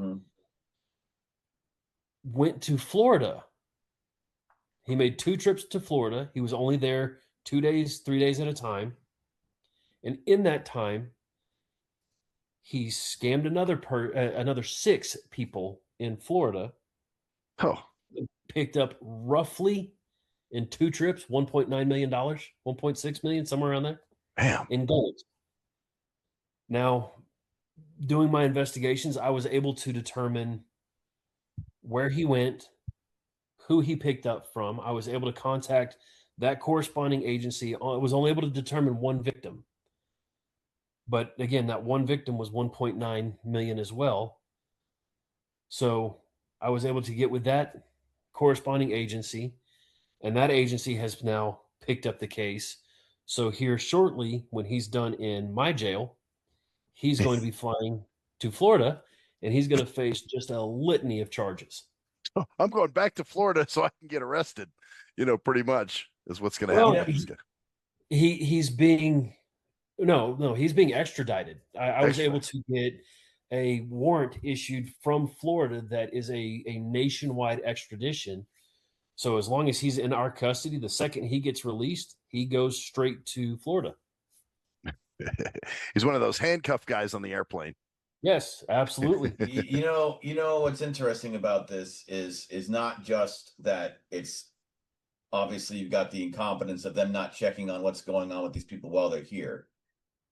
went to Florida. He made 2 trips to Florida. He was only there 2 days, 3 days at a time. And in that time, he scammed another 6 people in Florida, Oh, picked up roughly in 2 trips $1.9 million, 1.6 million, somewhere around there damn. in gold. Now, doing my investigations, I was able to determine where he went, who he picked up from. I was able to contact that corresponding agency. I was only able to determine one victim. But again, that one victim was 1.9 million as well. So I was able to get with that corresponding agency, and that agency has now picked up the case. So here shortly, when he's done in my jail, he's going to be flying to Florida, and he's going to face just a litany of charges. I'm going back to Florida so I can get arrested. Pretty much is what's going to Well, happen. he's being he's being extradited. I was able to get a warrant issued from Florida that is a nationwide extradition. So as long as he's in our custody, the second he gets released, he goes straight to Florida. He's one of those handcuffed guys on the airplane. Yes, absolutely. You know what's interesting about this is not just that it's obviously you've got the incompetence of them not checking on what's going on with these people while they're here,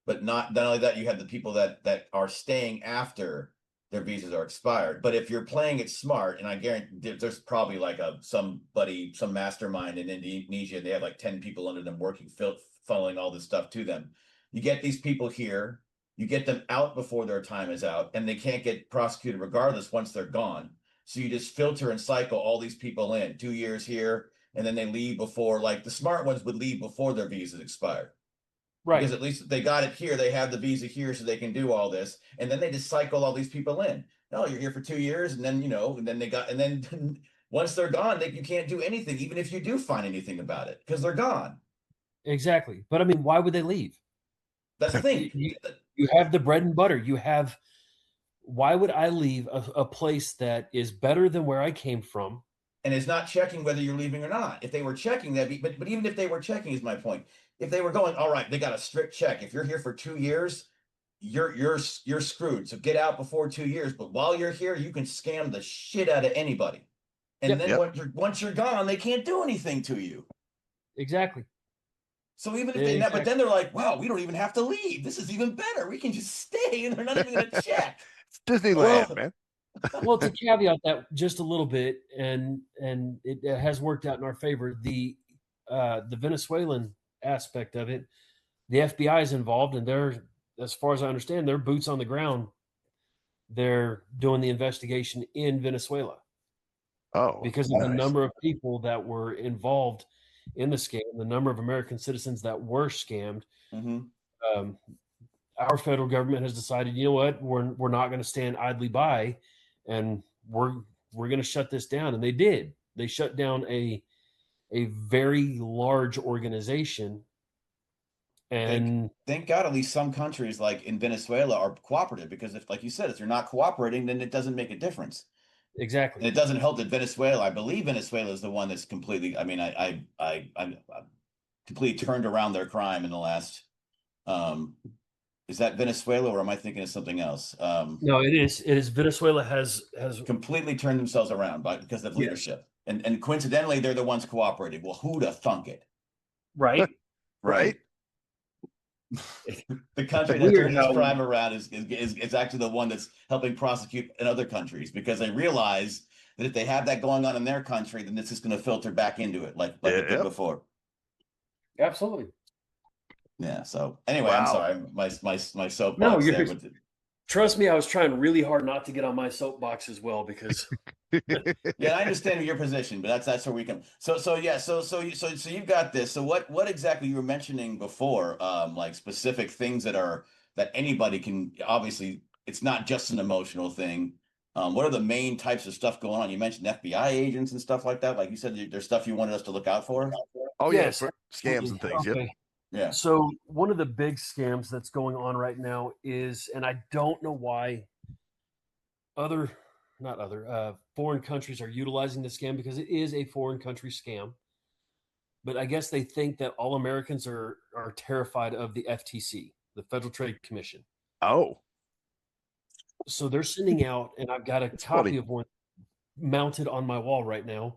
but not only that, you have the people that are staying after their visas are expired. But if you're playing it smart, and I guarantee there's probably like some mastermind in Indonesia, they have like 10 people under them working, funneling all this stuff to them. You get these people here, you get them out before their time is out, and they can't get prosecuted regardless once they're gone. So you just filter and cycle all these people in 2 years here, and then they leave before, like the smart ones would leave before their visas expired. Right. Because at least if they got it here, they have the visa here so they can do all this. And then they just cycle all these people in. No, you're here for 2 years, and then, and then once they're gone, you can't do anything, even if you do find anything about it, because they're gone. Exactly. But I mean, why would they leave? That's the thing. You have the bread and butter. Why would I leave a place that is better than where I came from? And it's not checking whether you're leaving or not. If they were checking, but even if they were checking, is my point. If they were going, all right, they got a strict check. If you're here for 2 years, you're screwed. So get out before 2 years. But while you're here, you can scam the shit out of anybody. And then once you're gone, they can't do anything to you. Exactly. So even if but then they're like, wow, we don't even have to leave. This is even better. We can just stay, and they're not even going to check. It's Disneyland, man. Well, to caveat that just a little bit, and it has worked out in our favor. The Venezuelan aspect of it, the FBI is involved, and they're, as far as I understand, they're boots on the ground. They're doing the investigation in Venezuela. Oh, because of the number of people that were involved in the scam, the number of American citizens that were scammed. Mm-hmm. Our federal government has decided, you know what, we're not going to stand idly by, and we're going to shut this down. And they did. They shut down a very large organization. And thank God, at least some countries like in Venezuela are cooperative, because if, like you said, if they're not cooperating, then it doesn't make a difference. Exactly. And it doesn't help that Venezuela, I believe Venezuela is the one that's completely, I'm completely turned around their crime in the last, is that Venezuela, or am I thinking of something else? No, it is. Venezuela has completely turned themselves around because of leadership. Yes. And coincidentally, they're the ones cooperating. Well, who'da thunk it? Right. Right. The country that turned this crime around is actually the one that's helping prosecute in other countries, because they realize that if they have that going on in their country, then this is going to filter back into it like it did before. Absolutely. Yeah. So anyway, I'm sorry, my soapbox. No, trust me, I was trying really hard not to get on my soapbox as well, because yeah, I understand your position, but that's where we come. So you've got this. So what exactly you were mentioning before, like specific things that anybody can, obviously it's not just an emotional thing. What are the main types of stuff going on? You mentioned FBI agents and stuff like that. Like you said, there's stuff you wanted us to look out for. Oh yes, scams and things. Okay. Yep. Yeah. So one of the big scams that's going on right now is, and I don't know why foreign countries are utilizing the scam, because it is a foreign country scam. But I guess they think that all Americans are terrified of the FTC, the Federal Trade Commission. Oh. So they're sending out, and I've got a copy funny. of one mounted on my wall right now.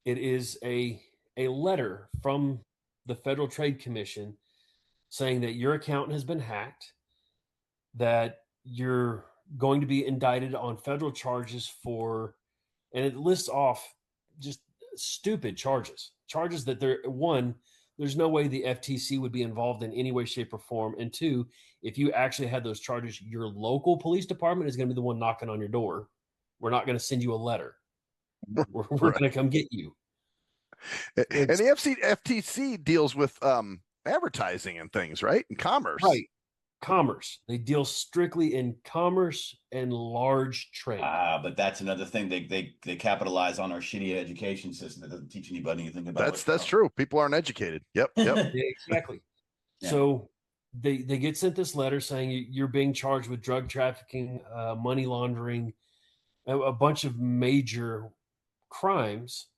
It is a letter from the Federal Trade Commission saying that your account has been hacked, that you're going to be indicted on federal charges for, and it lists off just stupid charges that there's no way the FTC would be involved in any way, shape, or form. And two, if you actually had those charges, your local police department is going to be the one knocking on your door. We're not going to send you a letter. We're Right. going to come get you. And It's the FTC deals with advertising and things, right? And commerce. right. Commerce. They deal strictly in commerce and large trade. But that's another thing. They capitalize on our shitty education system that doesn't teach anybody anything about That's true. People aren't educated. Yep. Yeah, exactly. Yeah. So they get sent this letter saying you're being charged with drug trafficking, money laundering, a bunch of major crimes,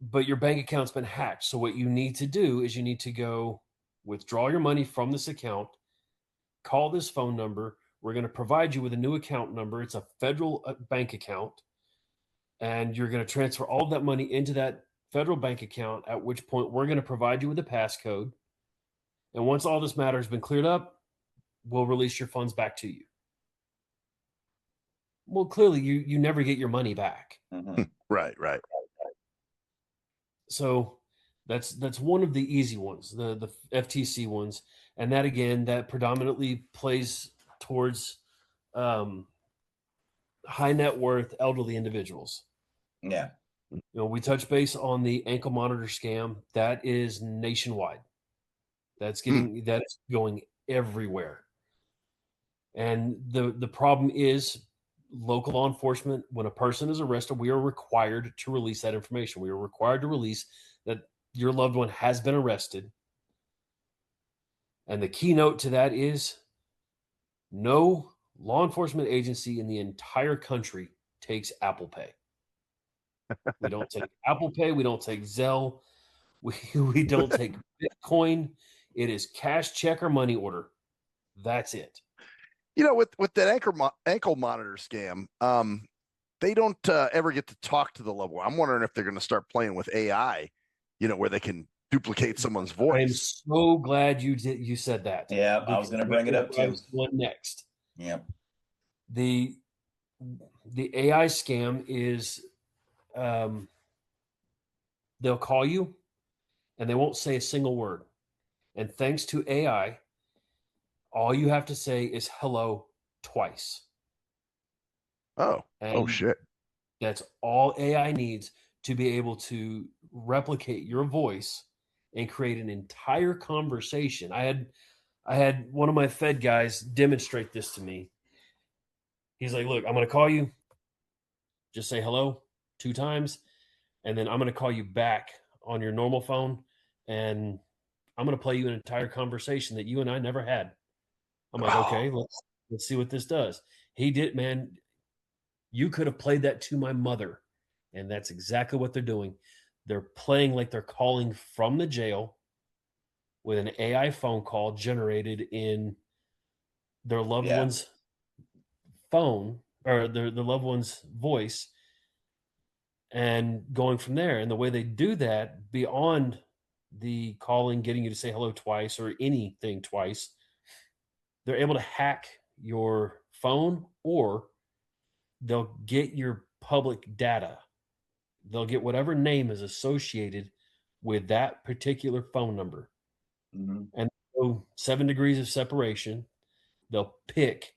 but your bank account's been hacked. So what you need to do is you need to go withdraw your money from this account, call this phone number. We're going to provide you with a new account number. It's a federal bank account, and you're going to transfer all of that money into that federal bank account, at which point we're going to provide you with a passcode. And once all this matter has been cleared up, we'll release your funds back to you. Well, clearly you never get your money back. Mhm. Right. So that's one of the easy ones, the FTC ones, and that again that predominantly plays towards high net worth elderly individuals. Yeah. You know, we touch base on the ankle monitor scam. That is nationwide. That's going everywhere. And the problem is local law enforcement, when a person is arrested, we are required to release that information. We are required to release that your loved one has been arrested. And the keynote to that is no law enforcement agency in the entire country takes Apple Pay. We don't take Apple Pay. We don't take Zelle. We don't take Bitcoin. It is cash, check, or money order. That's it. You know, with that ankle monitor scam, they don't ever get to talk to the loved one. I'm wondering if they're going to start playing with AI, you know, where they can duplicate someone's voice. I'm so glad you said that. Yeah, I was going to bring it up too. One next. Yep. The AI scam is they'll call you and they won't say a single word. And thanks to AI, all you have to say is hello twice. Oh And shit. that's all AI needs to be able to replicate your voice and create an entire conversation. I had one of my Fed guys demonstrate this to me. He's like, look, I'm going to call you. Just say hello 2 times. And then I'm going to call you back on your normal phone. And I'm going to play you an entire conversation that you and I never had. I'm like, okay, let's see what this does. He did, man. You could have played that to my mother. And that's exactly what they're doing. They're playing like they're calling from the jail with an AI phone call generated in their loved one's phone or their loved one's voice and going from there. And the way they do that, beyond the calling, getting you to say hello twice or anything twice, they're able to hack your phone, or they'll get your public data. They'll get whatever name is associated with that particular phone number. Mm-hmm. And so 7 degrees of separation. They'll pick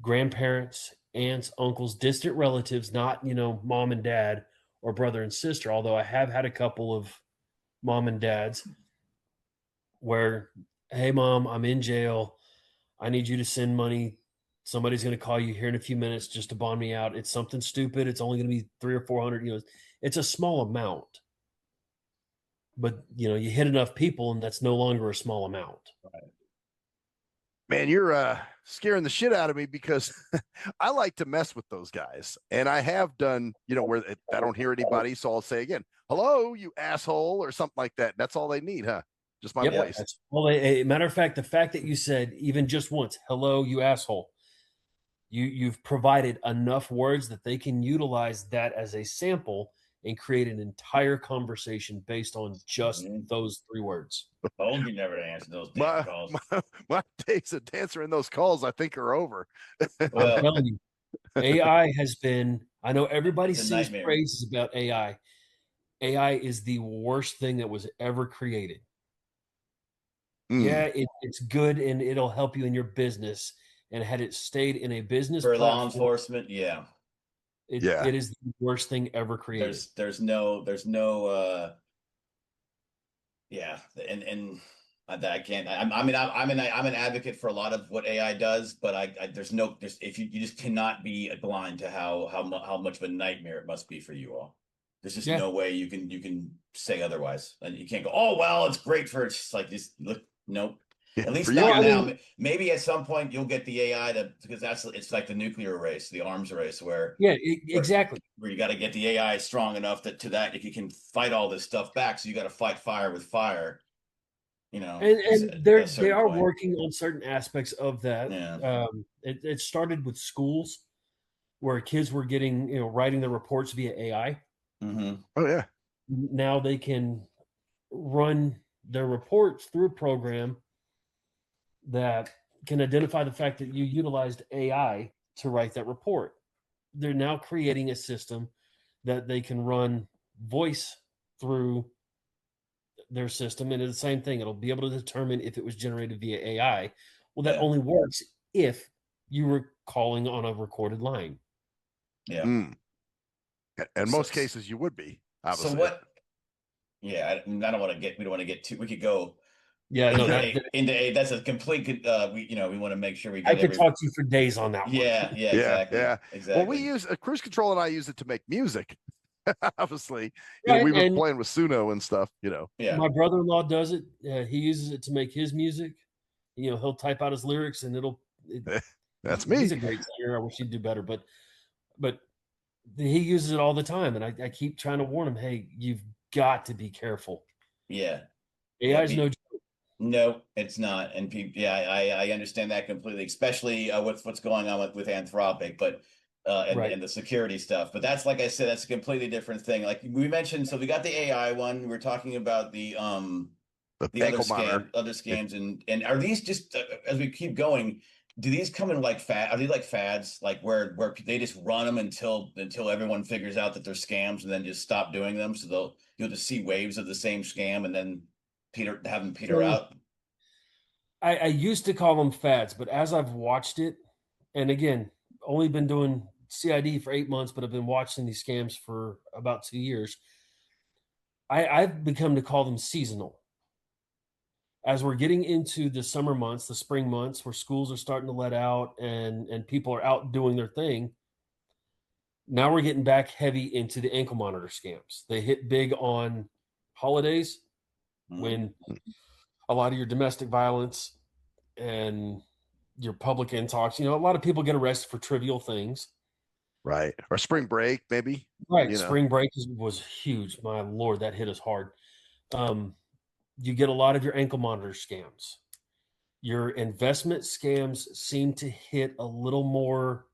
grandparents, aunts, uncles, distant relatives, not, mom and dad or brother and sister, although I have had a couple of mom and dads where, hey, mom, I'm in jail. I need you to send money. Somebody's going to call you here in a few minutes just to bond me out. It's something stupid. It's only going to be 300 or 400. It's a small amount. But, you hit enough people and that's no longer a small amount. Right. Man, you're scaring the shit out of me because I like to mess with those guys. And I have done, where I don't hear anybody. So I'll say again, hello, you asshole, or something like that. That's all they need, huh? just my Yep. voice. That's, well, a matter of fact, the fact that you said even just once, "Hello, you asshole," you've provided enough words that they can utilize that as a sample and create an entire conversation based on just those 3 words. Told you never to answer those damn calls. My days of answering those calls, I think, are over. I'm Well, telling you, AI has been. I know everybody It's a sings nightmare. praises about AI. AI is the worst thing that was ever created. Yeah, it's good and it'll help you in your business. And had it stayed in a business for law platform, enforcement, yeah. it is the worst thing ever created. There's no yeah, and that I can't. I mean, I'm an advocate for a lot of what AI does, but there's if you just cannot be blind to how much of a nightmare it must be for you all. There's just no way you can say otherwise, and you can't go, oh well, it's great for. It's just like just look, nope. At least not now. Maybe at some point you'll get the AI because it's like the nuclear race, the arms race, where exactly where you got to get the AI strong enough that if you can fight all this stuff back, so you got to fight fire with fire. You know, and they are working on certain aspects of that. Yeah. It started with schools where kids were getting writing their reports via AI. Mm-hmm. Oh yeah. Now they can run their reports through a program that can identify the fact that you utilized AI to write that report. They're now creating a system that they can run voice through their system, and it's the same thing. It'll be able to determine if it was generated via AI. Well, that only works if you were calling on a recorded line. Yeah. In most cases, you would be. Obviously. So what? Yeah, I don't want to get. We don't want to get too. We could go. Yeah, no, into a. That's a complete. We want to make sure we get. I could talk to you for days on that one. Yeah, exactly. Yeah, exactly. Well, we use cruise control, and I use it to make music. Obviously, right, we were playing with Suno and stuff. Yeah. My brother-in-law does it. He uses it to make his music. He'll type out his lyrics, and That's me. He's a great singer. I wish he'd do better, but he uses it all the time, and I keep trying to warn him, hey, you've got to be careful. Yeah. AI is no joke. No, it's not. And people, I understand that completely, especially what's going on with Anthropic, but and the security stuff. But that's, like I said, that's a completely different thing. Like we mentioned, so we got the AI one. We were talking about the other scams, and are these just as we keep going? Do these come in like are they like fads, like where they just run them until everyone figures out that they're scams and then just stop doing them? So you'll just see waves of the same scam and then have them peter out. I used to call them fads, but as I've watched it, and again, only been doing CID for 8 months, but I've been watching these scams for about 2 years. I've become to call them seasonal. As we're getting into the summer months, the spring months, where schools are starting to let out and people are out doing their thing, now we're getting back heavy into the ankle monitor scams. They hit big on holidays when a lot of your domestic violence and your public intox, a lot of people get arrested for trivial things. Right. Or spring break, maybe. Right. Spring break was huge. My Lord, that hit us hard. You get a lot of your ankle monitor scams. Your investment scams seem to hit a little more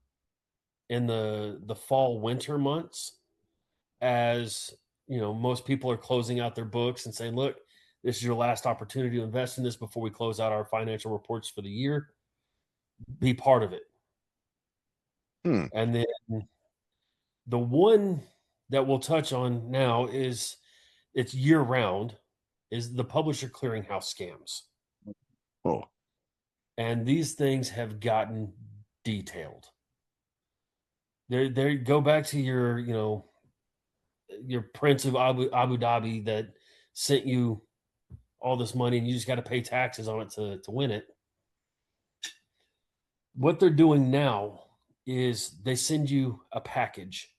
in the fall, winter months, as most people are closing out their books and saying, look, this is your last opportunity to invest in this before we close out our financial reports for the year. Be part of it. And then the one that we'll touch on now it's year round, is the publisher clearinghouse scams. Oh. And these things have gotten detailed. They go back to your Prince of Abu Dhabi that sent you all this money and you just got to pay taxes on it to win it. What they're doing now is they send you a package.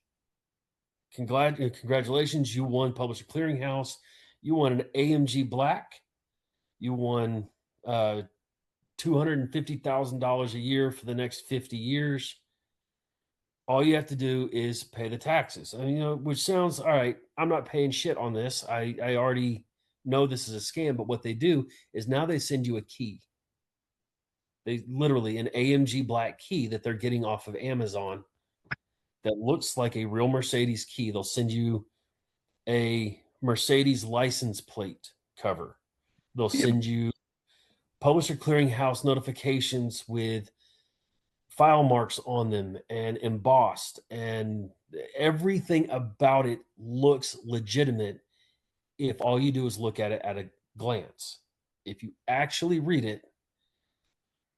Congratulations, you won Publisher Clearinghouse. You won an AMG Black. You won $250,000 a year for the next 50 years. All you have to do is pay the taxes. Which sounds all right. I'm not paying shit on this. I already know this is a scam, but what they do is now they send you a key. They literally an AMG black key that they're getting off of Amazon that looks like a real Mercedes key. They'll send you a Mercedes license plate cover. They'll send you publisher clearinghouse notifications with file marks on them and embossed, and everything about it looks legitimate if all you do is look at it at a glance. If you actually read it,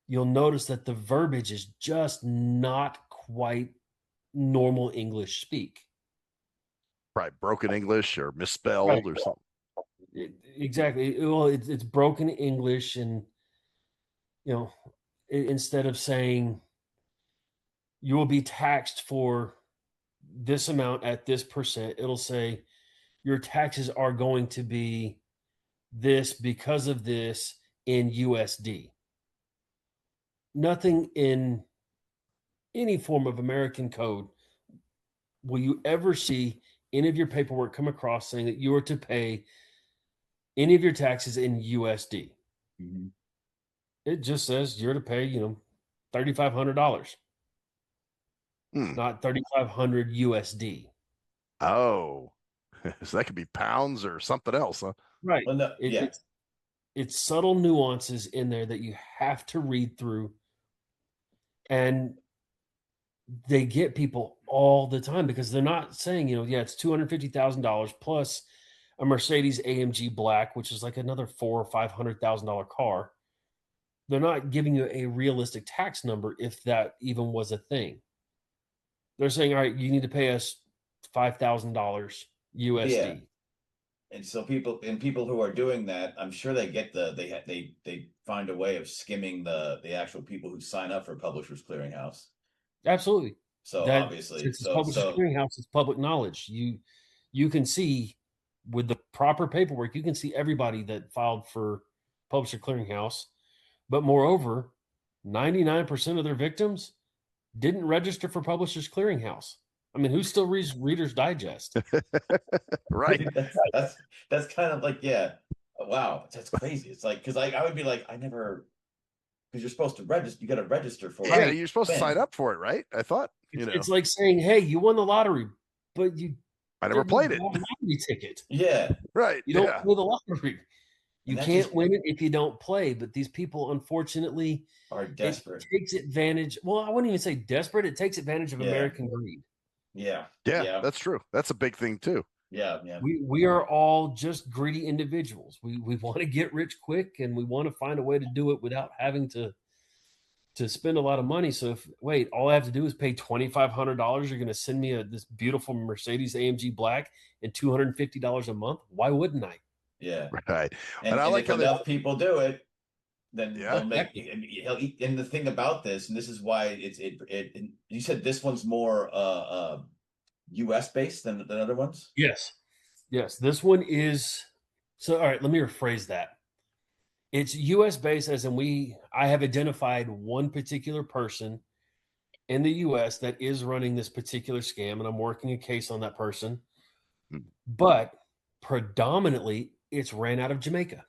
you'll notice that the verbiage is just not quite normal English speak. Right, broken English or misspelled or something. Exactly. Well, it's broken English, and instead of saying you will be taxed for this amount at this percent, it'll say your taxes are going to be this because of this in USD. Nothing in any form of American code will you ever see any of your paperwork come across saying that you are to pay any of your taxes in USD. Mm-hmm. It just says you're to pay, $3,500, not 3,500 USD. Oh, so that could be pounds or something else, huh? Right. Well, no, It's subtle nuances in there that you have to read through, and they get people all the time because they're not saying, it's $250,000 plus a Mercedes AMG Black, which is like another $400,000 or $500,000 car. They're not giving you a realistic tax number if that even was a thing. They're saying, all right, you need to pay us $5,000 USD. Yeah. And so people who are doing that, I'm sure they get they find a way of skimming the actual people who sign up for Publishers Clearinghouse. Absolutely. So obviously, since it's Publishers Clearinghouse, it's public knowledge. You can see with the proper paperwork, you can see everybody that filed for Publisher Clearinghouse. But moreover, 99% of their victims didn't register for Publishers Clearinghouse. I mean, who still reads Reader's Digest? Right. That's kind of like, yeah. Wow, that's crazy. It's like, because I would be like, because you're supposed to register. You got to register for it. Yeah, you're supposed to sign up for it, right? I thought. It's like saying, "Hey, you won the lottery, but I never played it. Lottery ticket. Yeah, right. You don't play the lottery. You can't win it if you don't play." But these people, unfortunately, are desperate. It takes advantage. Well, I wouldn't even say desperate. It takes advantage of American greed. Yeah, that's true. That's a big thing too. Yeah. We are all just greedy individuals. We want to get rich quick, and we want to find a way to do it without having to spend a lot of money. So all I have to do is pay $2,500. You're going to send me this beautiful Mercedes AMG Black and $250 a month. Why wouldn't I? Yeah. Right. And I like if enough people do it, then they'll make. And the thing about this, and this is why you said this one's more U.S. based than other ones. Yes. This one is. So all right, let me rephrase that. It's U.S. based, as in I have identified one particular person in the U.S. that is running this particular scam, and I'm working a case on that person. But predominantly, it's ran out of Jamaica.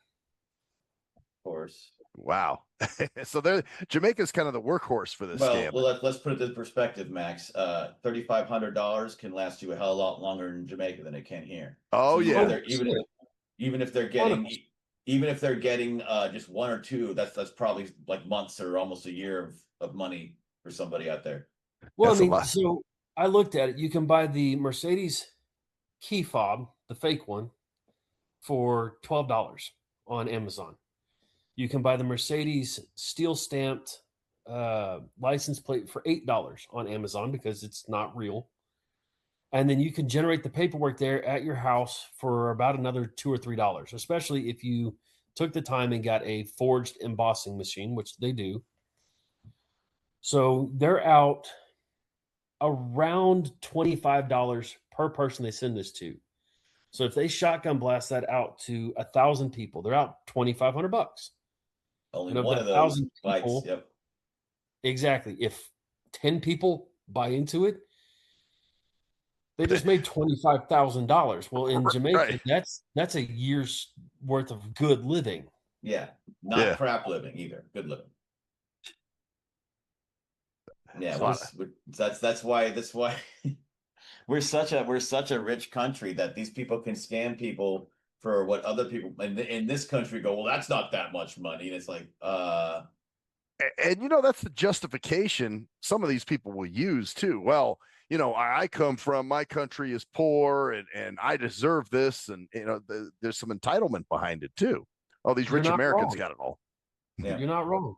Of course. Wow. So Jamaica's kind of the workhorse for this scam. Well, let's put it in perspective, Max. $3,500 can last you a hell of a lot longer in Jamaica than it can here. Oh, so yeah. Even if they're getting just one or two, that's probably like months or almost a year of money for somebody out there. Well, so I looked at it. You can buy the Mercedes key fob, the fake one, for $12 on Amazon. You can buy the Mercedes steel stamped license plate for $8 on Amazon because it's not real. And then you can generate the paperwork there at your house for about another $2 or $3, especially if you took the time and got a forged embossing machine, which they do. So they're out around $25 per person they send this to. So if they shotgun blast that out to 1,000 people, they're out $2,500. Only one of those people, yep. Exactly. If 10 people buy into it, They just made $25,000. Well, in Jamaica, Right. that's a year's worth of good living. Yeah, not Yeah. crap living either. Good living. Yeah, So- that's why we're such a rich country that these people can scam people for what other people in this country go, well, that's not that much money. And it's like, And you know, that's the justification some of these people will use too. Well, you know, I come from, my country is poor, and I deserve this, and you know, there's some entitlement behind it too. Oh, these You're rich not Americans wrong. got it all. yeah. You're not wrong.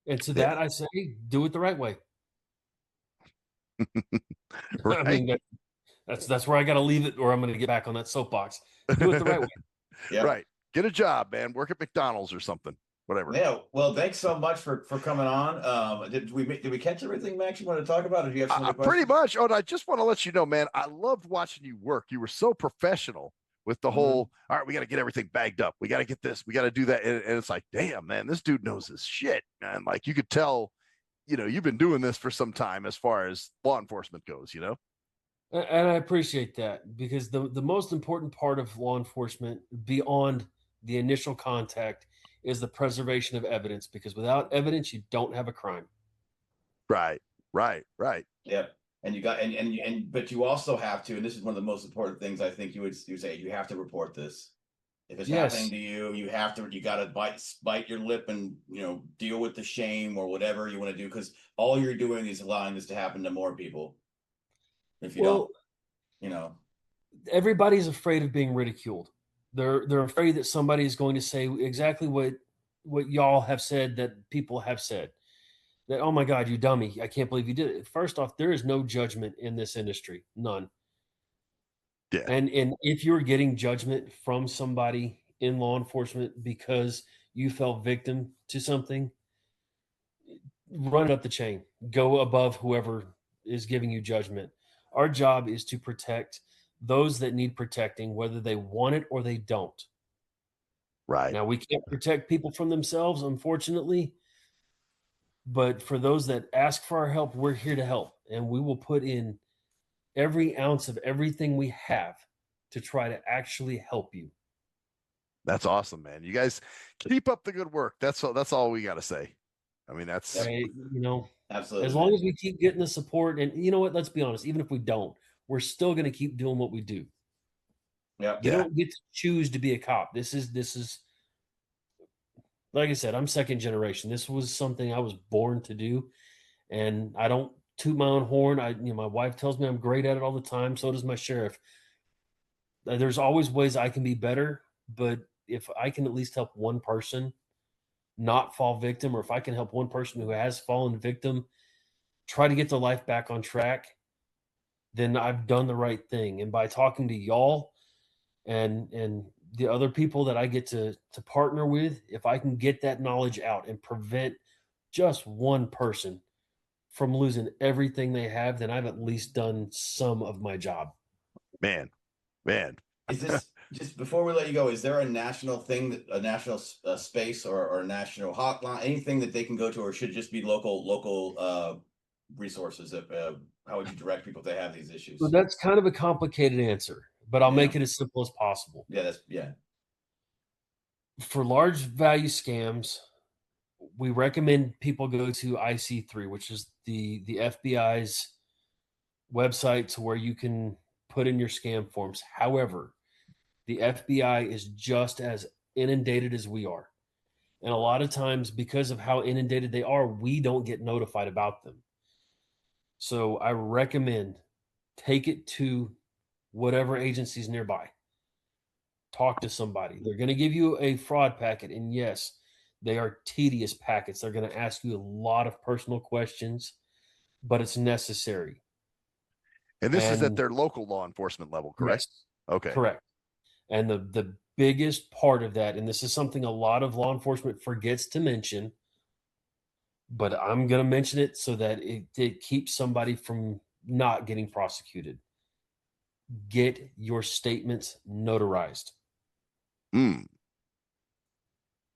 And to Yeah. that I say, do it the right way. Right. I mean, that's where I got to leave it, or I'm going to get back on that soapbox. Do it the right way. Yeah. Right. Get a job, man. Work at McDonald's or something. Whatever. Yeah. Well, thanks so much for coming on. Did we catch everything, Max, you want to talk about? Or do you have some other Pretty questions? much. Oh, and I just want to let you know, man, I loved watching you work. You were so professional with the whole, all right, we got to get everything bagged up. We got to get this. We got to do that. And it's like, damn, man, this dude knows his shit. And like, you could tell, you know, you've been doing this for some time as far as law enforcement goes, you know? And I appreciate that, because the most important part of law enforcement beyond the initial contact is the preservation of evidence, because without evidence, you don't have a crime. Right. Yeah. And you got but you also have to, and this is one of the most important things I think you would say, you have to report this. If it's Yes. happening to you, you got to bite your lip and, you know, deal with the shame or whatever you want to do, because all you're doing is allowing this to happen to more people. If you don't, you know, everybody's afraid of being ridiculed. They're afraid that somebody is going to say exactly what y'all have said, that people have said. That, oh my God, you dummy, I can't believe you did it. First off, there is no judgment in this industry. None. Yeah. And if you're getting judgment from somebody in law enforcement because you fell victim to something, run it up the chain. Go above whoever is giving you judgment. Our job is to protect those that need protecting, whether they want it or they don't. Right. Now, we can't protect people from themselves, unfortunately, but for those that ask for our help, we're here to help, and we will put in every ounce of everything we have to try to actually help you. That's awesome, man. You guys keep up the good work. That's all we got to say. I mean, that's You know, absolutely. as long as we keep getting the support, and you know what, let's be honest, even if we don't, we're still going to keep doing what we do. Yeah. You don't get to choose to be a cop. This is like I said, I'm second generation. This was something I was born to do, and I don't toot my own horn. My wife tells me I'm great at it all the time. So does my sheriff. There's always ways I can be better, but if I can at least help one person not fall victim, or if I can help one person who has fallen victim try to get their life back on track, then I've done the right thing. And by talking to y'all and the other people that I get to partner with, if I can get that knowledge out and prevent just one person from losing everything they have, then I've at least done some of my job. man. Is this, just before we let you go, is there a national thing, a national space or a national hotline, anything that they can go to, or should it just be local resources? How would you direct people if they have these issues? So that's kind of a complicated answer, but I'll make it as simple as possible. Yeah. For large value scams, we recommend people go to IC3, which is the FBI's website, to where you can put in your scam forms. However, the FBI is just as inundated as we are. And a lot of times, because of how inundated they are, we don't get notified about them. So I recommend take it to whatever agency's nearby. Talk to somebody. They're going to give you a fraud packet. And yes, they are tedious packets. They're going to ask you a lot of personal questions, but it's necessary. And this is at their local law enforcement level, correct? Yes, Okay. correct. And the biggest part of that, and this is something a lot of law enforcement forgets to mention, but I'm going to mention it so that it keeps somebody from not getting prosecuted. Get your statements notarized.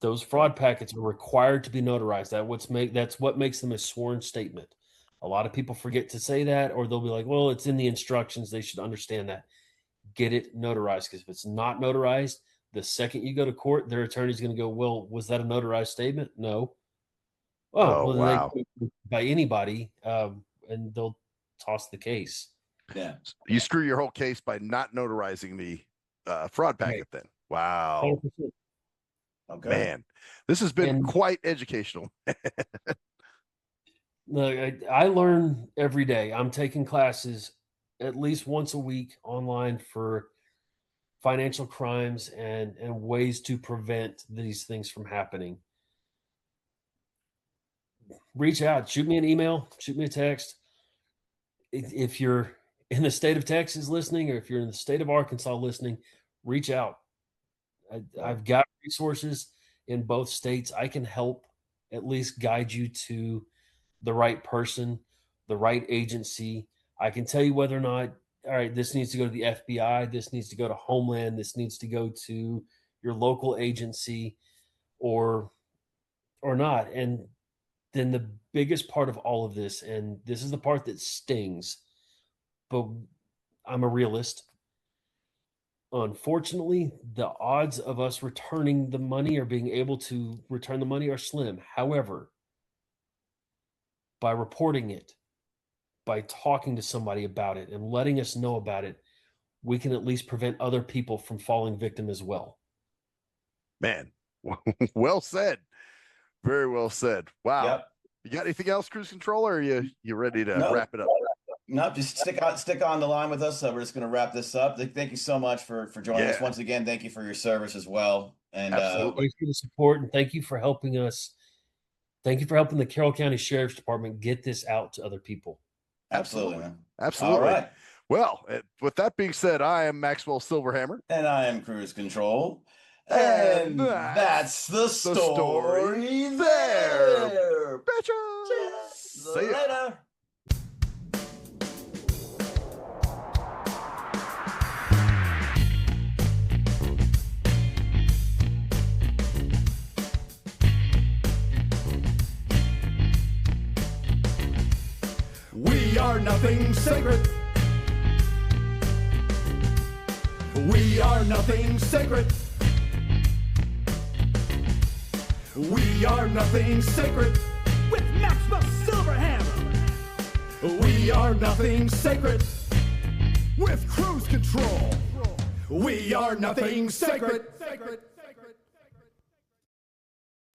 Those fraud packets are required to be notarized. That's what makes them a sworn statement. A lot of people forget to say that, or they'll be like, well, it's in the instructions. They should understand that. Get it notarized, because if it's not notarized, the second you go to court, their attorney's going to go, well, was that a notarized statement? No. Oh, well, wow. they by anybody, and they'll toss the case. Yeah. You screw your whole case by not notarizing the fraud packet then. Wow. 100%. Okay. Man, this has been quite educational. Look, I learn every day. I'm taking classes at least once a week online for financial crimes and ways to prevent these things from happening. Reach out, shoot me an email, shoot me a text. If you're in the state of Texas listening, or if you're in the state of Arkansas listening, reach out. I've got resources in both states. I can help at least guide you to the right person, the right agency. I can tell you whether or not, all right, this needs to go to the FBI, this needs to go to Homeland, this needs to go to your local agency, or not. And then the biggest part of all of this, and this is the part that stings, but I'm a realist. Unfortunately, the odds of us returning the money or being able to return the money are slim. However, by reporting it, by talking to somebody about it and letting us know about it, we can at least prevent other people from falling victim as well. Man, well said. Very well said. Wow. Yep. You got anything else, Cruise Control, or are you ready to wrap it up? No, just stick on the line with us. We're just going to wrap this up. Thank you so much for joining us once again. Thank you for your service as well. And absolutely. Thanks for the support, and thank you for helping us. Thank you for helping the Carroll County Sheriff's Department get this out to other people. Absolutely, man. Absolutely. All right. Well, with that being said, I am Maxwell Silverhammer. And I am Cruise Control. And that's the story there. Bitches. See ya. Later. We are nothing sacred. We are nothing sacred. We are nothing sacred. With Maxwell Silverhammer. We are nothing sacred. With cruise control. We are nothing sacred.